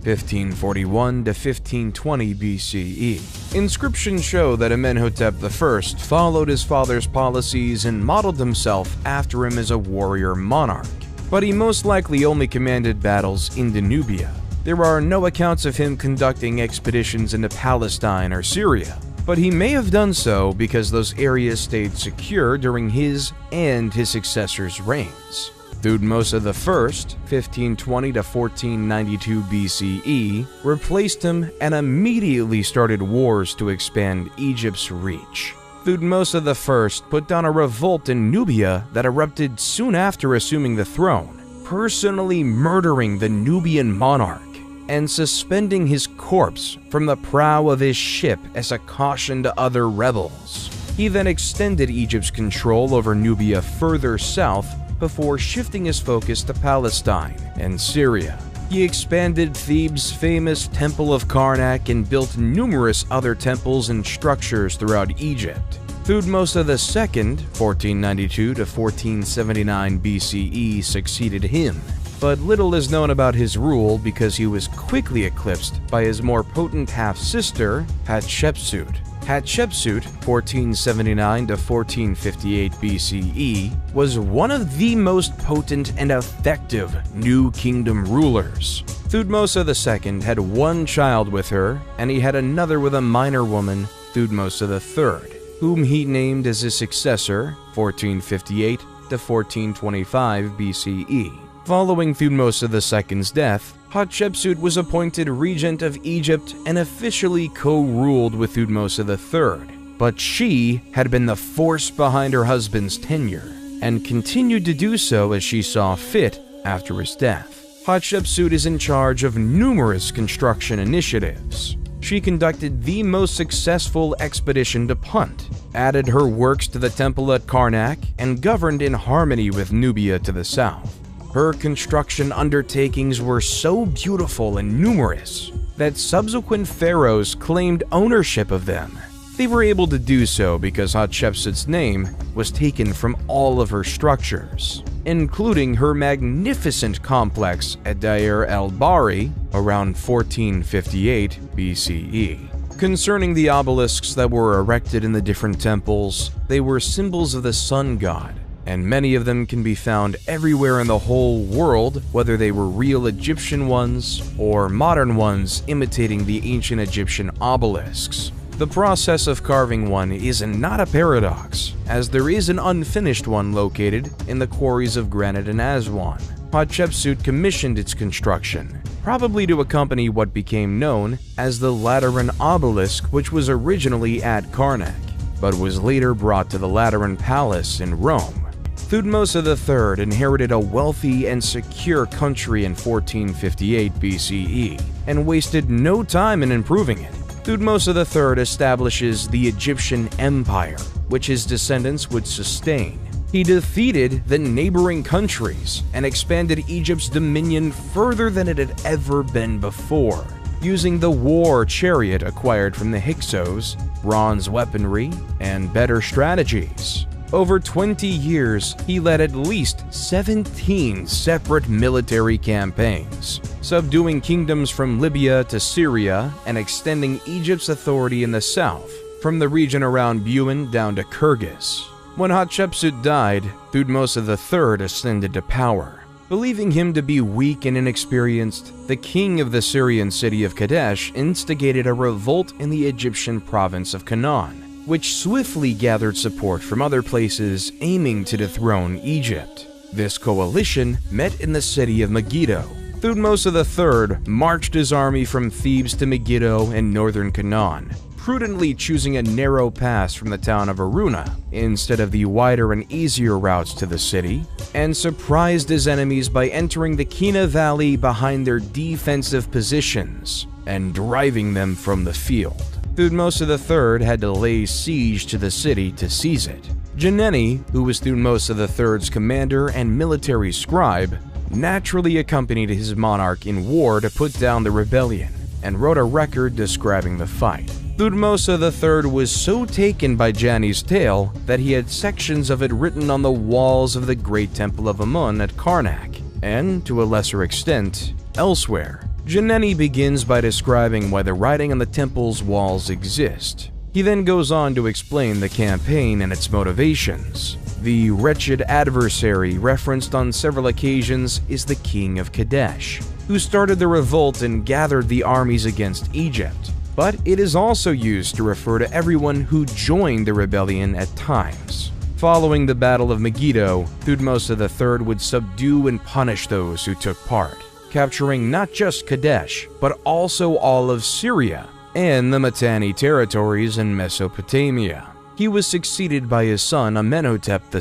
1541 to 1520 BCE. Inscriptions show that Amenhotep I followed his father's policies and modeled himself after him as a warrior monarch, but he most likely only commanded battles in Nubia. There are no accounts of him conducting expeditions into Palestine or Syria, but he may have done so because those areas stayed secure during his and his successors' reigns. Thutmose I, 1520 to 1492 BCE, replaced him and immediately started wars to expand Egypt's reach. Thutmose I put down a revolt in Nubia that erupted soon after assuming the throne, personally murdering the Nubian monarch and suspending his corpse from the prow of his ship as a caution to other rebels. He then extended Egypt's control over Nubia further south before shifting his focus to Palestine and Syria. He expanded Thebes' famous Temple of Karnak and built numerous other temples and structures throughout Egypt. Thutmose II, 1492 to 1479 BCE, succeeded him, but little is known about his rule because he was quickly eclipsed by his more potent half-sister, Hatshepsut. Hatshepsut, 1479 to 1458 BCE, was one of the most potent and effective New Kingdom rulers. Thutmose II had one child with her, and he had another with a minor woman, Thutmose III, whom he named as his successor, 1458 to 1425 BCE. Following Thutmose II's death, Hatshepsut was appointed regent of Egypt and officially co-ruled with Thutmose III, but she had been the force behind her husband's tenure and continued to do so as she saw fit after his death. Hatshepsut is in charge of numerous construction initiatives. She conducted the most successful expedition to Punt, added her works to the temple at Karnak, and governed in harmony with Nubia to the south. Her construction undertakings were so beautiful and numerous that subsequent pharaohs claimed ownership of them. They were able to do so because Hatshepsut's name was taken from all of her structures, including her magnificent complex at Deir el-Bahri around 1458 BCE. Concerning the obelisks that were erected in the different temples, they were symbols of the sun god, and many of them can be found everywhere in the whole world, whether they were real Egyptian ones or modern ones imitating the ancient Egyptian obelisks. The process of carving one is not a paradox, as there is an unfinished one located in the quarries of granite in Aswan. Hatshepsut commissioned its construction, probably to accompany what became known as the Lateran obelisk, which was originally at Karnak, but was later brought to the Lateran Palace in Rome. Thutmose III inherited a wealthy and secure country in 1458 BCE and wasted no time in improving it. Thutmose III establishes the Egyptian Empire, which his descendants would sustain. He defeated the neighboring countries and expanded Egypt's dominion further than it had ever been before, using the war chariot acquired from the Hyksos, bronze weaponry, and better strategies. Over 20 years, he led at least 17 separate military campaigns, subduing kingdoms from Libya to Syria and extending Egypt's authority in the south, from the region around Buin down to Kyrgyz. When Hatshepsut died, Thutmose III ascended to power. Believing him to be weak and inexperienced, the king of the Syrian city of Kadesh instigated a revolt in the Egyptian province of Canaan, which swiftly gathered support from other places aiming to dethrone Egypt. This coalition met in the city of Megiddo. Thutmose III marched his army from Thebes to Megiddo in northern Canaan, prudently choosing a narrow pass from the town of Aruna instead of the wider and easier routes to the city, and surprised his enemies by entering the Kina Valley behind their defensive positions and driving them from the field. Thutmose III had to lay siege to the city to seize it. Geneni, who was Thutmose III's commander and military scribe, naturally accompanied his monarch in war to put down the rebellion, and wrote a record describing the fight. Thutmose III was so taken by Jani's tale that he had sections of it written on the walls of the great temple of Amun at Karnak, and, to a lesser extent, elsewhere. Geneni begins by describing why the writing on the temple's walls exist. He then goes on to explain the campaign and its motivations. The wretched adversary referenced on several occasions is the king of Kadesh, who started the revolt and gathered the armies against Egypt. But it is also used to refer to everyone who joined the rebellion at times. Following the Battle of Megiddo, Thutmose III would subdue and punish those who took part, capturing not just Kadesh, but also all of Syria and the Mitanni territories in Mesopotamia. He was succeeded by his son Amenhotep II,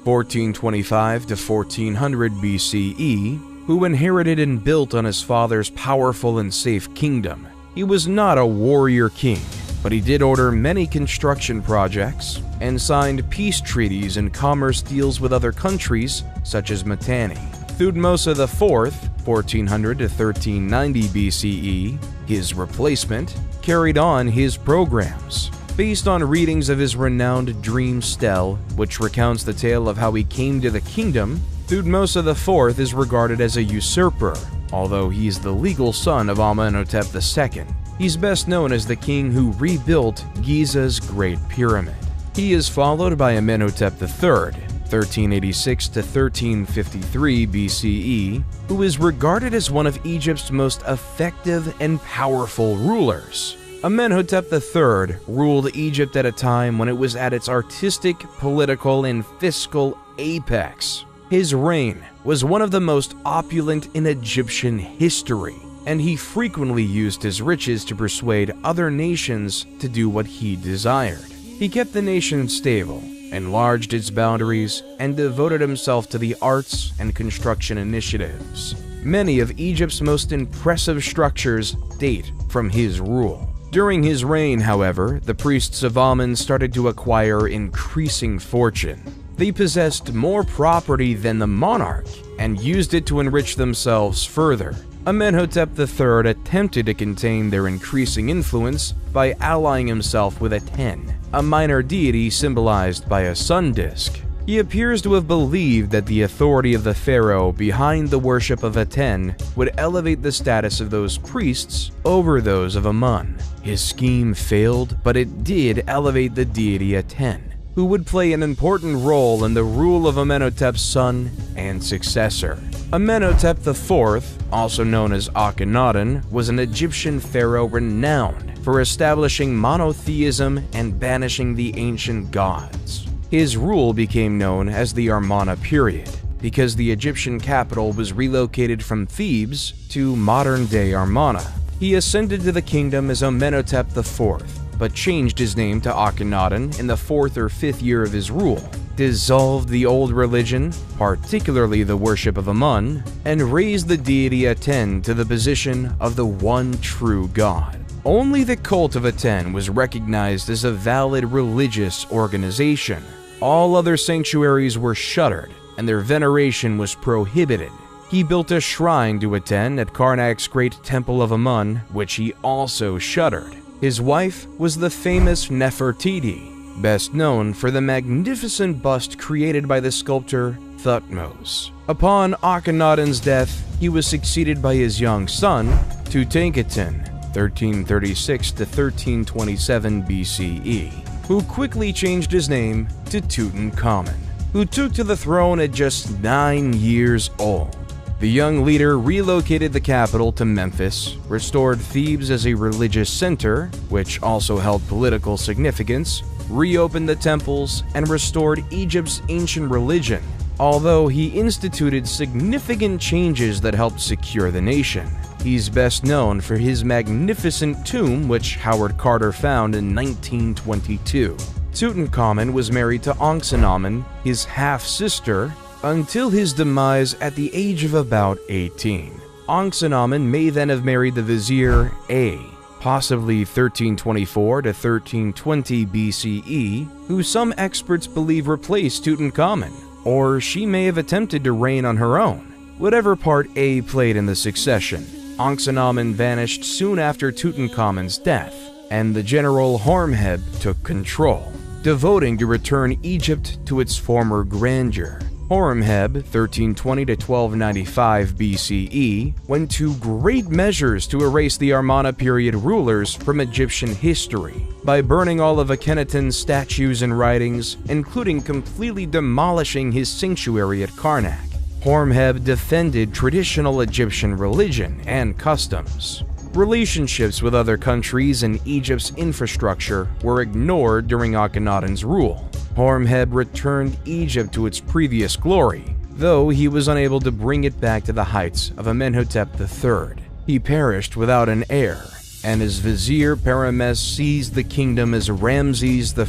1425 to 1400 BCE, who inherited and built on his father's powerful and safe kingdom. He was not a warrior king, but he did order many construction projects and signed peace treaties and commerce deals with other countries, such as Mitanni. Thutmose IV, 1400 to 1390 BCE, his replacement, carried on his programs. Based on readings of his renowned Dream Stele, which recounts the tale of how he came to the kingdom, Thutmose IV is regarded as a usurper, although he is the legal son of Amenhotep II. He's best known as the king who rebuilt Giza's Great Pyramid. He is followed by Amenhotep III, 1386 to 1353 BCE, who is regarded as one of Egypt's most effective and powerful rulers. Amenhotep III ruled Egypt at a time when it was at its artistic, political, and fiscal apex. His reign was one of the most opulent in Egyptian history, and he frequently used his riches to persuade other nations to do what he desired. He kept the nation stable, enlarged its boundaries, and devoted himself to the arts and construction initiatives. Many of Egypt's most impressive structures date from his rule. During his reign, however, the priests of Amun started to acquire increasing fortune. They possessed more property than the monarch and used it to enrich themselves further. Amenhotep III attempted to contain their increasing influence by allying himself with Aten, a minor deity symbolized by a sun disk. He appears to have believed that the authority of the pharaoh behind the worship of Aten would elevate the status of those priests over those of Amun. His scheme failed, but it did elevate the deity Aten, who would play an important role in the rule of Amenhotep's son and successor. Amenhotep IV, also known as Akhenaten, was an Egyptian pharaoh renowned for establishing monotheism and banishing the ancient gods. His rule became known as the Amarna period because the Egyptian capital was relocated from Thebes to modern-day Amarna. He ascended to the kingdom as Amenhotep IV, but changed his name to Akhenaten in the 4th or 5th year of his rule, dissolved the old religion, particularly the worship of Amun, and raised the deity Aten to the position of the one true god. Only the cult of Aten was recognized as a valid religious organization. All other sanctuaries were shuttered, and their veneration was prohibited. He built a shrine to Aten at Karnak's great Temple of Amun, which he also shuttered. His wife was the famous Nefertiti, best known for the magnificent bust created by the sculptor Thutmose. Upon Akhenaten's death, he was succeeded by his young son, Tutankhaten, 1336 to 1327 BCE, who quickly changed his name to Tutankhamun, who took to the throne at just 9 years old. The young leader relocated the capital to Memphis, restored Thebes as a religious center, which also held political significance, reopened the temples, and restored Egypt's ancient religion. although he instituted significant changes that helped secure the nation. He's best known for his magnificent tomb, which Howard Carter found in 1922. Tutankhamun was married to Ankhsenamun, his half-sister, until his demise at the age of about 18. Ankhsenamun may then have married the vizier A, possibly 1324 to 1320 BCE, who some experts believe replaced Tutankhamun, or she may have attempted to reign on her own. Whatever part A played in the succession, Ankhsenamun vanished soon after Tutankhamun's death, and the general Horemheb took control, devoting to return Egypt to its former grandeur. Horemheb, 1320 to 1295 BCE, went to great measures to erase the Amarna period rulers from Egyptian history by burning all of Akhenaten's statues and writings, including completely demolishing his sanctuary at Karnak. Horemheb defended traditional Egyptian religion and customs. Relationships with other countries and Egypt's infrastructure were ignored during Akhenaten's rule. Horemheb returned Egypt to its previous glory, though he was unable to bring it back to the heights of Amenhotep III. He perished without an heir, and his vizier Parames seized the kingdom as Ramses I,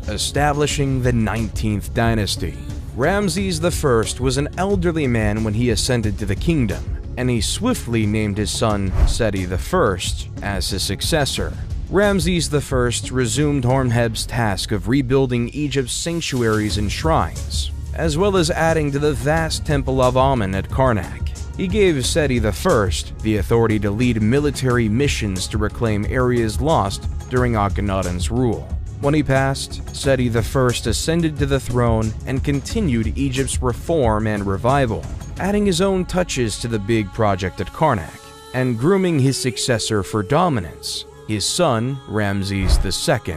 establishing the 19th dynasty. Ramses I was an elderly man when he ascended to the kingdom, and he swiftly named his son Seti I as his successor. Ramses I resumed Horemheb's task of rebuilding Egypt's sanctuaries and shrines, as well as adding to the vast Temple of Amun at Karnak. He gave Seti I the authority to lead military missions to reclaim areas lost during Akhenaten's rule. When he passed, Seti I ascended to the throne and continued Egypt's reform and revival, adding his own touches to the big project at Karnak, and grooming his successor for dominance, his son Ramses II,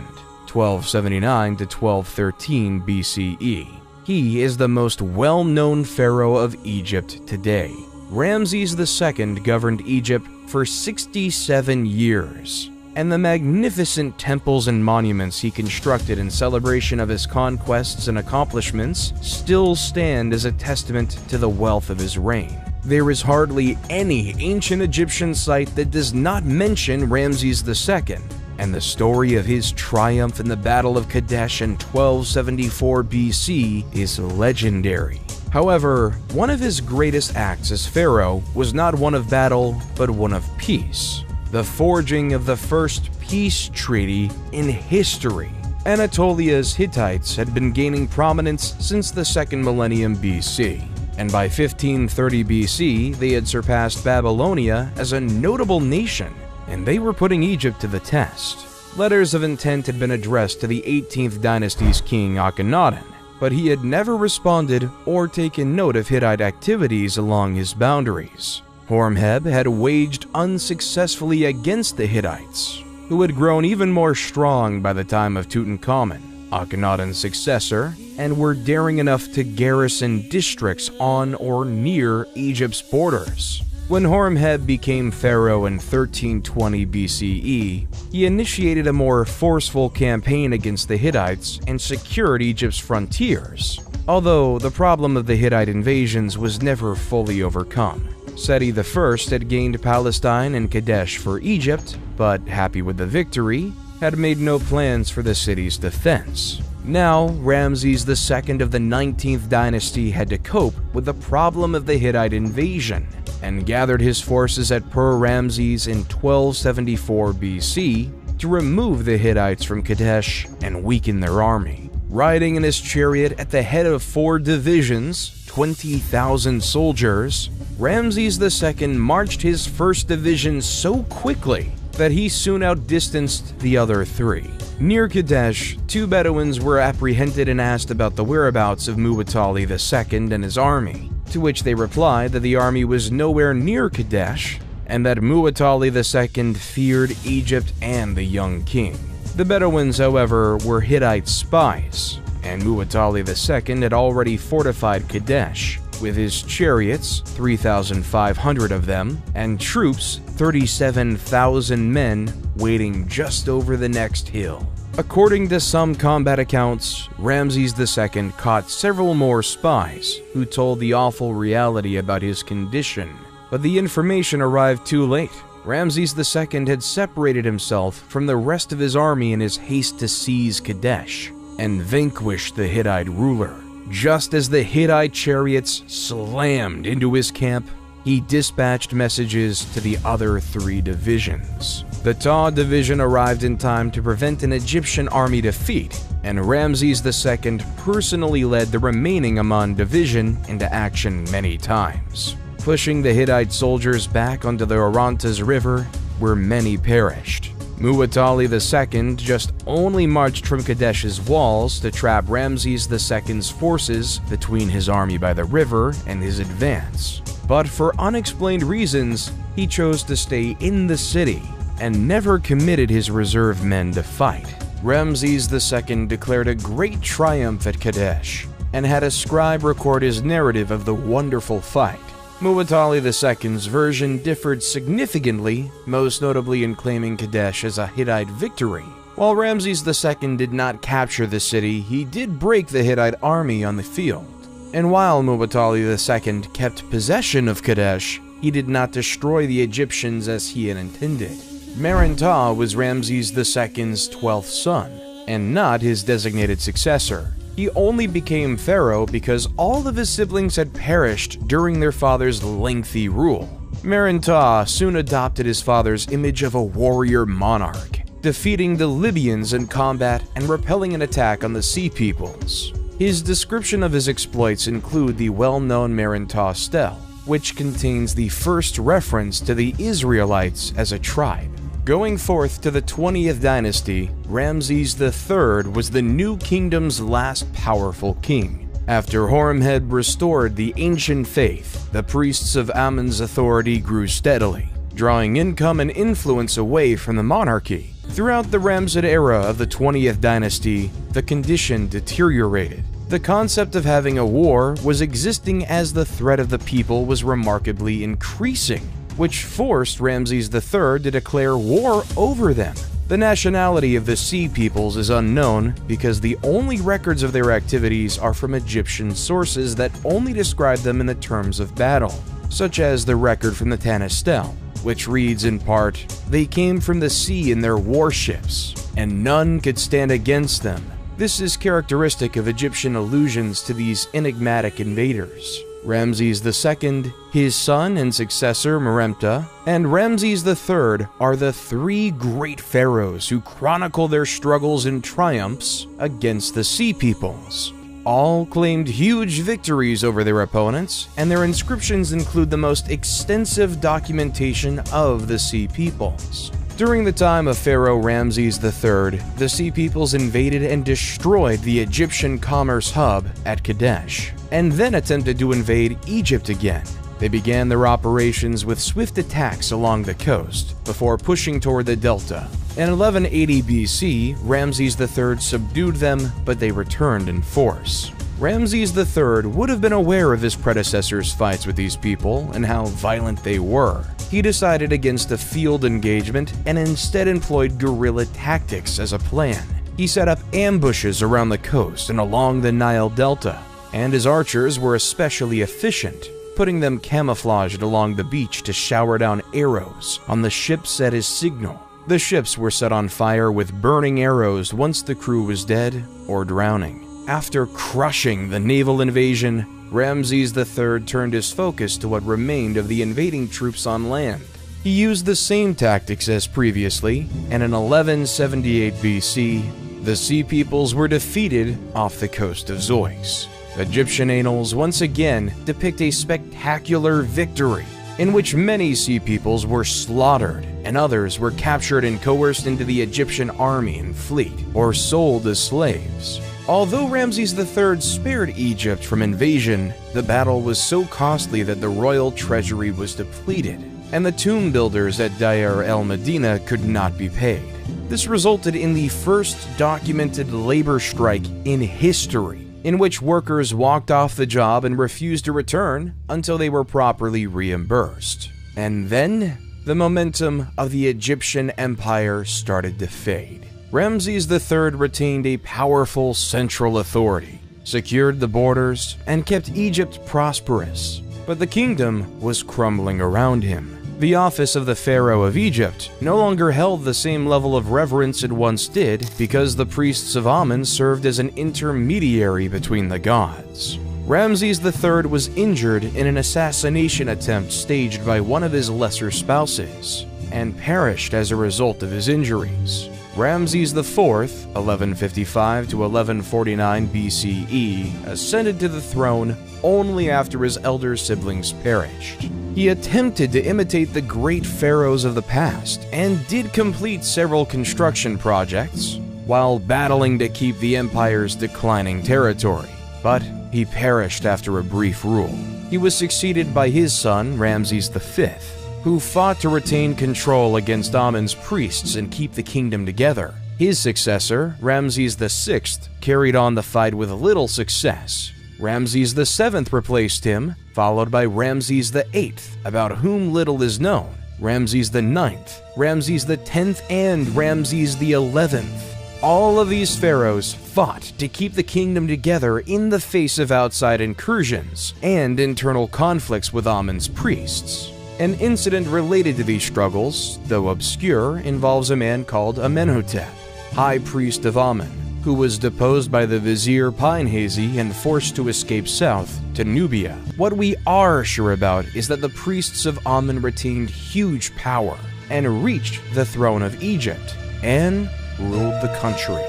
1279 to 1213 BCE. He is the most well-known pharaoh of Egypt today. Ramses II governed Egypt for 67 years, and the magnificent temples and monuments he constructed in celebration of his conquests and accomplishments still stand as a testament to the wealth of his reign. There is hardly any ancient Egyptian site that does not mention Ramses II, and the story of his triumph in the Battle of Kadesh in 1274 BC is legendary. However, one of his greatest acts as pharaoh was not one of battle, but one of peace. The forging of the first peace treaty in history. Anatolia's Hittites had been gaining prominence since the 2nd millennium BC, and by 1530 BC they had surpassed Babylonia as a notable nation, and they were putting Egypt to the test. Letters of intent had been addressed to the 18th dynasty's king Akhenaten, but he had never responded or taken note of Hittite activities along his boundaries. Horemheb had waged unsuccessfully against the Hittites, who had grown even more strong by the time of Tutankhamun, Akhenaten's successor, and were daring enough to garrison districts on or near Egypt's borders. When Horemheb became pharaoh in 1320 BCE, he initiated a more forceful campaign against the Hittites and secured Egypt's frontiers, although the problem of the Hittite invasions was never fully overcome. Seti I had gained Palestine and Kadesh for Egypt, but happy with the victory, had made no plans for the city's defense. Now, Ramses II of the 19th dynasty had to cope with the problem of the Hittite invasion, and gathered his forces at Pur-Ramses in 1274 BC to remove the Hittites from Kadesh and weaken their army. Riding in his chariot at the head of 4 divisions, 20,000 soldiers, Ramses II marched his first division so quickly that he soon outdistanced the other 3. Near Kadesh, 2 Bedouins were apprehended and asked about the whereabouts of Muwatalli II and his army, to which they replied that the army was nowhere near Kadesh and that Muwatalli II feared Egypt and the young king. The Bedouins, however, were Hittite spies, and Muwatalli II had already fortified Kadesh, with his chariots, 3,500 of them, and troops, 37,000 men, waiting just over the next hill. According to some combat accounts, Ramses II caught several more spies who told the awful reality about his condition, but the information arrived too late. Ramses II had separated himself from the rest of his army in his haste to seize Kadesh and vanquish the Hittite ruler. Just as the Hittite chariots slammed into his camp, he dispatched messages to the other 3 divisions. The Taw division arrived in time to prevent an Egyptian army defeat, and Ramses II personally led the remaining Amman division into action many times, pushing the Hittite soldiers back onto the Orontes River, where many perished. Muwatalli II just only marched from Kadesh's walls to trap Ramses II's forces between his army by the river and his advance. But for unexplained reasons, he chose to stay in the city and never committed his reserve men to fight. Ramses II declared a great triumph at Kadesh and had a scribe record his narrative of the wonderful fight. Muwatalli II's version differed significantly, most notably in claiming Kadesh as a Hittite victory. While Ramses II did not capture the city, he did break the Hittite army on the field. And while Muwatalli II kept possession of Kadesh, he did not destroy the Egyptians as he had intended. Meren-Ptah was Ramses II's 12th son, and not his designated successor. He only became pharaoh because all of his siblings had perished during their father's lengthy rule. Meren-Ptah soon adopted his father's image of a warrior monarch, defeating the Libyans in combat and repelling an attack on the Sea Peoples. His description of his exploits include the well-known Meren-Ptah stele, which contains the first reference to the Israelites as a tribe. Going forth to the 20th dynasty, Ramses III was the new kingdom's last powerful king. After Horemheb restored the ancient faith, the priests of Ammon's authority grew steadily, drawing income and influence away from the monarchy. Throughout the Ramessid era of the 20th dynasty, the condition deteriorated. The concept of having a war was existing as the threat of the people was remarkably increasing, which forced Ramses III to declare war over them. The nationality of the Sea Peoples is unknown because the only records of their activities are from Egyptian sources that only describe them in the terms of battle, such as the record from the Tanis stele, which reads in part, "They came from the sea in their warships, and none could stand against them." This is characteristic of Egyptian allusions to these enigmatic invaders. Ramses II, his son and successor Meremptah, and Ramses III are the 3 great pharaohs who chronicle their struggles and triumphs against the Sea Peoples. All claimed huge victories over their opponents, and their inscriptions include the most extensive documentation of the Sea Peoples. During the time of Pharaoh Ramses III, the Sea Peoples invaded and destroyed the Egyptian commerce hub at Kadesh, and then attempted to invade Egypt again. They began their operations with swift attacks along the coast, before pushing toward the delta. In 1180 BC, Ramses III subdued them, but they returned in force. Ramses III would have been aware of his predecessor's fights with these people and how violent they were. He decided against a field engagement and instead employed guerrilla tactics as a plan. He set up ambushes around the coast and along the Nile Delta, and his archers were especially efficient, putting them camouflaged along the beach to shower down arrows on the ships at his signal. The ships were set on fire with burning arrows once the crew was dead or drowning. After crushing the naval invasion, Ramses III turned his focus to what remained of the invading troops on land. He used the same tactics as previously, and in 1178 BC, the Sea Peoples were defeated off the coast of Zeus. Egyptian annals once again depict a spectacular victory, in which many Sea Peoples were slaughtered and others were captured and coerced into the Egyptian army and fleet, or sold as slaves. Although Ramses III spared Egypt from invasion, the battle was so costly that the royal treasury was depleted, and the tomb builders at Deir el-Medina could not be paid. This resulted in the first documented labor strike in history, in which workers walked off the job and refused to return until they were properly reimbursed. And then, the momentum of the Egyptian empire started to fade. Ramses III retained a powerful central authority, secured the borders, and kept Egypt prosperous. But the kingdom was crumbling around him. The office of the Pharaoh of Egypt no longer held the same level of reverence it once did because the priests of Amun served as an intermediary between the gods. Ramses III was injured in an assassination attempt staged by one of his lesser spouses, and perished as a result of his injuries. Ramses IV, 1155 to 1149 BCE, ascended to the throne only after his elder siblings perished. He attempted to imitate the great pharaohs of the past and did complete several construction projects while battling to keep the empire's declining territory, but he perished after a brief rule. He was succeeded by his son, Ramses V, who fought to retain control against Amun's priests and keep the kingdom together. His successor, Ramses VI, carried on the fight with little success. Ramses VII replaced him, followed by Ramses VIII, about whom little is known, Ramses IX, Ramses X, and Ramses XI. All of these pharaohs fought to keep the kingdom together in the face of outside incursions and internal conflicts with Amun's priests. An incident related to these struggles, though obscure, involves a man called Amenhotep, high priest of Amun, who was deposed by the vizier Pinehazy and forced to escape south to Nubia. What we are sure about is that the priests of Amun retained huge power and reached the throne of Egypt and ruled the country.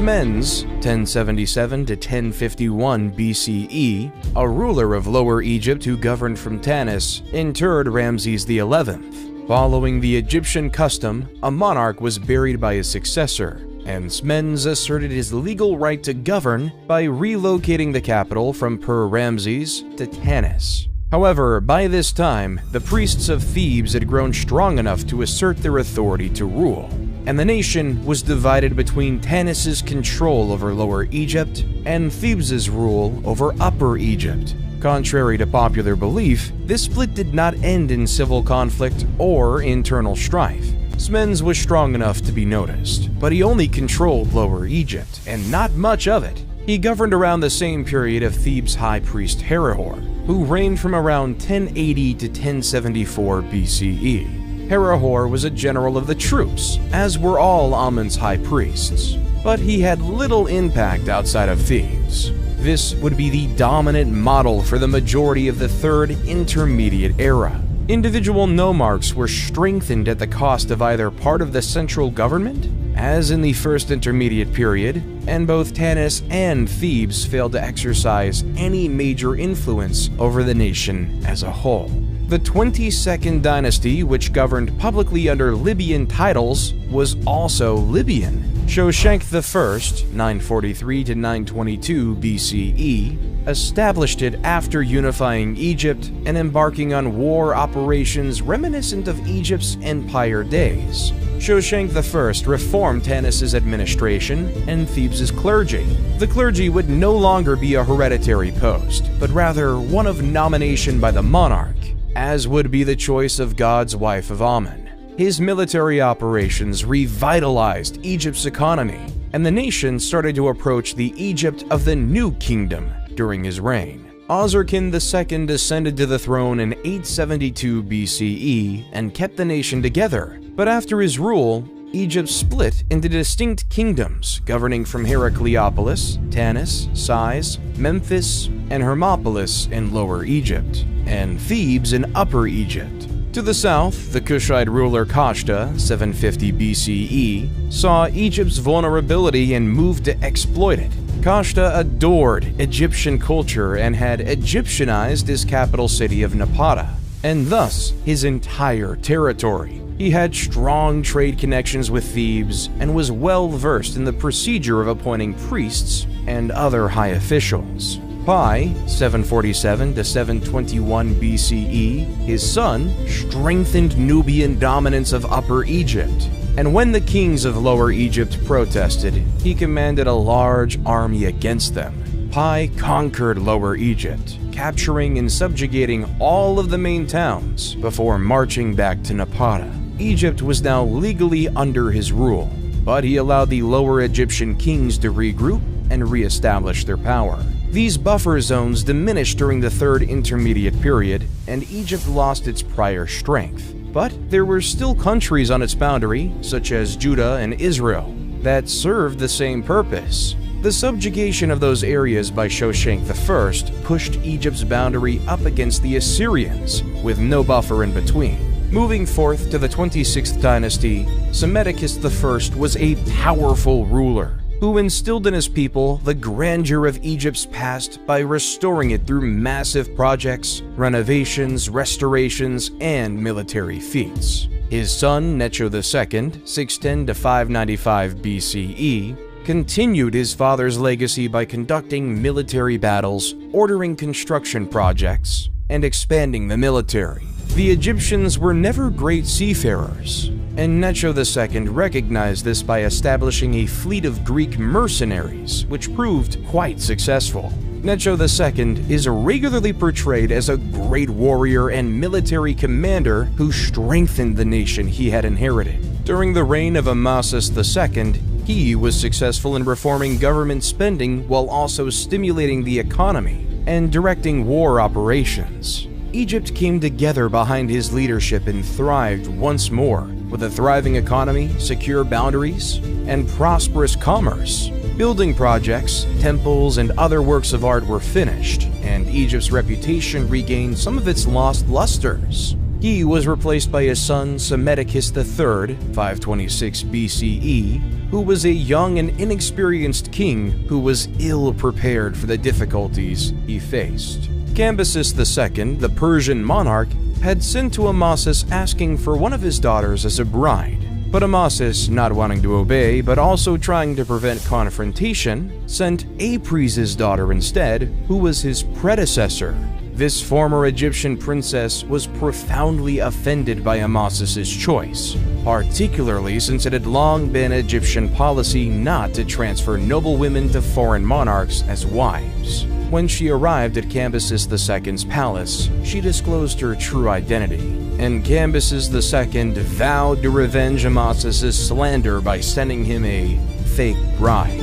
Smendes, 1077 to 1051 BCE, a ruler of Lower Egypt who governed from Tanis, interred Ramses XI. Following the Egyptian custom, a monarch was buried by his successor, and Smendes asserted his legal right to govern by relocating the capital from Per-Ramses to Tanis. However, by this time, the priests of Thebes had grown strong enough to assert their authority to rule, and the nation was divided between Tanis's control over Lower Egypt and Thebes's rule over Upper Egypt. Contrary to popular belief, this split did not end in civil conflict or internal strife. Smendes was strong enough to be noticed, but he only controlled Lower Egypt, and not much of it. He governed around the same period of Thebes' high priest Herihor, who reigned from around 1080 to 1074 BCE. Herihor was a general of the troops, as were all Amun's high priests, but he had little impact outside of Thebes. This would be the dominant model for the majority of the Third Intermediate Era. Individual nomarchs were strengthened at the cost of either part of the central government, as in the First Intermediate Period, and both Tanis and Thebes failed to exercise any major influence over the nation as a whole. The 22nd dynasty, which governed publicly under Libyan titles, was also Libyan. Shoshenq I, 943 to 922 BCE, established it after unifying Egypt and embarking on war operations reminiscent of Egypt's empire days. Shoshenq I reformed Tanis's administration and Thebes's clergy. The clergy would no longer be a hereditary post, but rather one of nomination by the monarch, as would be the choice of God's wife of Amun. His military operations revitalized Egypt's economy, and the nation started to approach the Egypt of the New Kingdom during his reign. Osirkon II ascended to the throne in 872 BCE and kept the nation together, but after his rule, Egypt split into distinct kingdoms governing from Heracleopolis, Tanis, Sais, Memphis, and Hermopolis in Lower Egypt, and Thebes in Upper Egypt. To the south, the Kushite ruler Kashta, 750 BCE, saw Egypt's vulnerability and moved to exploit it. Kashta adored Egyptian culture and had Egyptianized his capital city of Napata, and thus his entire territory. He had strong trade connections with Thebes and was well versed in the procedure of appointing priests and other high officials. Pi, 747 to 721 BCE, his son, strengthened Nubian dominance of Upper Egypt, and when the kings of Lower Egypt protested, he commanded a large army against them. Pi conquered Lower Egypt, capturing and subjugating all of the main towns before marching back to Napata. Egypt was now legally under his rule, but he allowed the Lower Egyptian kings to regroup and re-establish their power. These buffer zones diminished during the Third Intermediate Period, and Egypt lost its prior strength. But there were still countries on its boundary, such as Judah and Israel, that served the same purpose. The subjugation of those areas by Shoshenq I pushed Egypt's boundary up against the Assyrians, with no buffer in between. Moving forth to the 26th dynasty, Psammetichus I was a powerful ruler who instilled in his people the grandeur of Egypt's past by restoring it through massive projects, renovations, restorations, and military feats. His son Necho II, 610 to 595 BCE, continued his father's legacy by conducting military battles, ordering construction projects, and expanding the military. The Egyptians were never great seafarers, and Necho II recognized this by establishing a fleet of Greek mercenaries, which proved quite successful. Necho II is regularly portrayed as a great warrior and military commander who strengthened the nation he had inherited. During the reign of Amasis II, he was successful in reforming government spending while also stimulating the economy and directing war operations. Egypt came together behind his leadership and thrived once more, with a thriving economy, secure boundaries, and prosperous commerce. Building projects, temples, and other works of art were finished, and Egypt's reputation regained some of its lost lusters. He was replaced by his son Psammetichus III, 526 BCE, who was a young and inexperienced king who was ill-prepared for the difficulties he faced. Cambyses II, the Persian monarch, had sent to Amasis asking for one of his daughters as a bride. But Amasis, not wanting to obey but also trying to prevent confrontation, sent Apries' daughter instead, who was his predecessor. This former Egyptian princess was profoundly offended by Amasis' choice, particularly since it had long been Egyptian policy not to transfer noble women to foreign monarchs as wives. When she arrived at Cambyses II's palace, she disclosed her true identity, and Cambyses II vowed to revenge Amasis' slander by sending him a fake bride.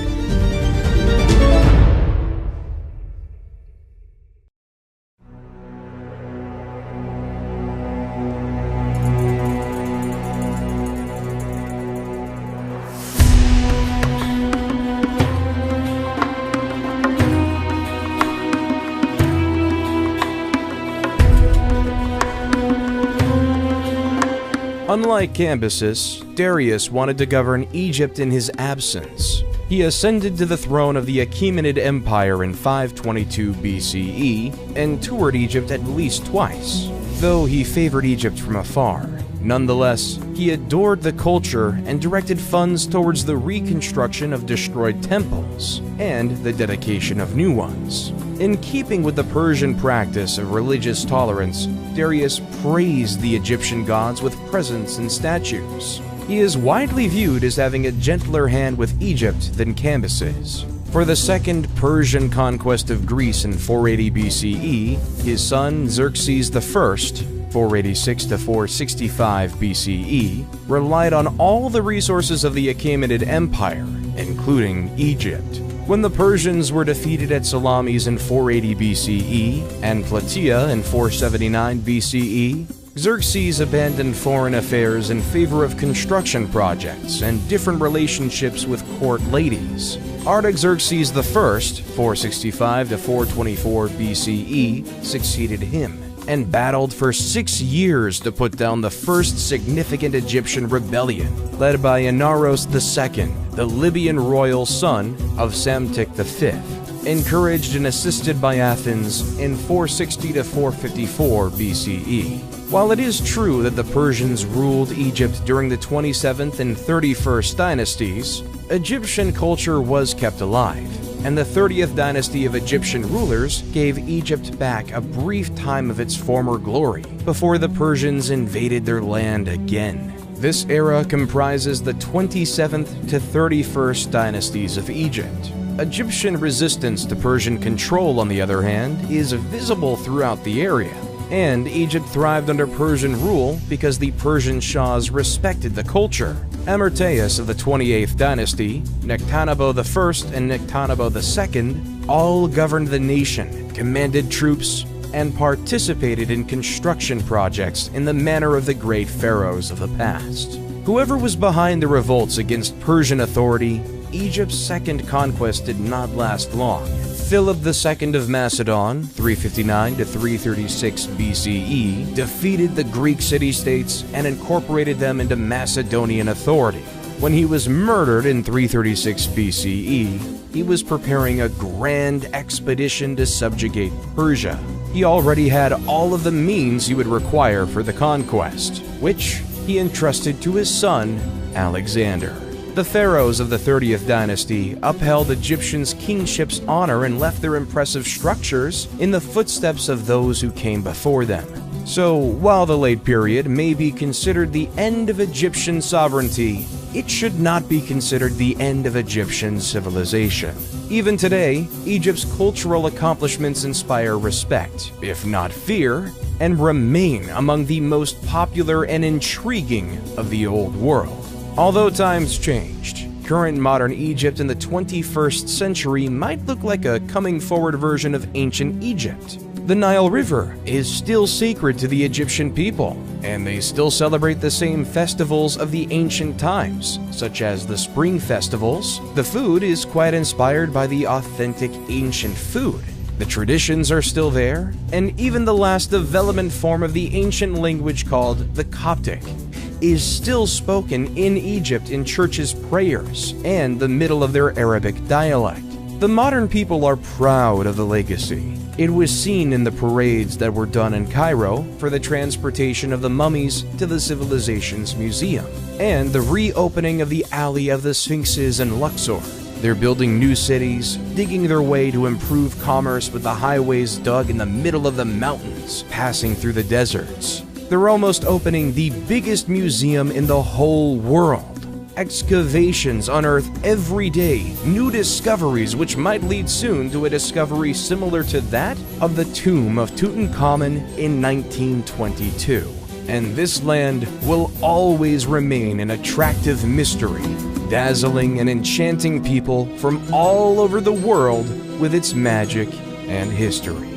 Unlike Cambyses, Darius wanted to govern Egypt in his absence. He ascended to the throne of the Achaemenid Empire in 522 BCE and toured Egypt at least twice, though he favored Egypt from afar. Nonetheless, he adored the culture and directed funds towards the reconstruction of destroyed temples and the dedication of new ones. In keeping with the Persian practice of religious tolerance, Darius praised the Egyptian gods with presents and statues. He is widely viewed as having a gentler hand with Egypt than Cambyses. For the second Persian conquest of Greece in 480 BCE, his son Xerxes I, 486 to 465 BCE, relied on all the resources of the Achaemenid Empire, including Egypt. When the Persians were defeated at Salamis in 480 BCE and Plataea in 479 BCE, Xerxes abandoned foreign affairs in favor of construction projects and different relationships with court ladies. Artaxerxes I, 465 to 424 BCE, succeeded him and battled for 6 years to put down the first significant Egyptian rebellion, led by Inaros II, the Libyan royal son of Psamtik V. encouraged and assisted by Athens in 460 to 454 BCE. While it is true that the Persians ruled Egypt during the 27th and 31st dynasties, Egyptian culture was kept alive, and the 30th dynasty of Egyptian rulers gave Egypt back a brief time of its former glory before the Persians invaded their land again. This era comprises the 27th to 31st dynasties of Egypt. Egyptian resistance to Persian control, on the other hand, is visible throughout the area, and Egypt thrived under Persian rule because the Persian Shahs respected the culture. Amyrtaeus of the 28th dynasty, Nectanebo I and Nectanebo II all governed the nation, commanded troops, and participated in construction projects in the manner of the great pharaohs of the past. Whoever was behind the revolts against Persian authority, Egypt's second conquest did not last long. Philip II of Macedon, 359 to 336 BCE, defeated the Greek city-states and incorporated them into Macedonian authority. When he was murdered in 336 BCE, he was preparing a grand expedition to subjugate Persia. He already had all of the means he would require for the conquest, which he entrusted to his son, Alexander. The pharaohs of the 30th dynasty upheld Egyptians' kingship's honor and left their impressive structures in the footsteps of those who came before them. So, while the late period may be considered the end of Egyptian sovereignty, it should not be considered the end of Egyptian civilization. Even today, Egypt's cultural accomplishments inspire respect, if not fear, and remain among the most popular and intriguing of the old world. Although times changed, current modern Egypt in the 21st century might look like a coming forward version of ancient Egypt. The Nile River is still sacred to the Egyptian people, and they still celebrate the same festivals of the ancient times, such as the spring festivals. The food is quite inspired by the authentic ancient food. The traditions are still there, and even the last development form of the ancient language called the Coptic is still spoken in Egypt in churches' prayers and the middle of their Arabic dialect. The modern people are proud of the legacy. It was seen in the parades that were done in Cairo for the transportation of the mummies to the civilization's museum, and the reopening of the Alley of the Sphinxes in Luxor. They're building new cities, digging their way to improve commerce with the highways dug in the middle of the mountains, passing through the deserts. They're almost opening the biggest museum in the whole world. Excavations unearth every day new discoveries which might lead soon to a discovery similar to that of the tomb of Tutankhamun in 1922. And this land will always remain an attractive mystery, dazzling and enchanting people from all over the world with its magic and history.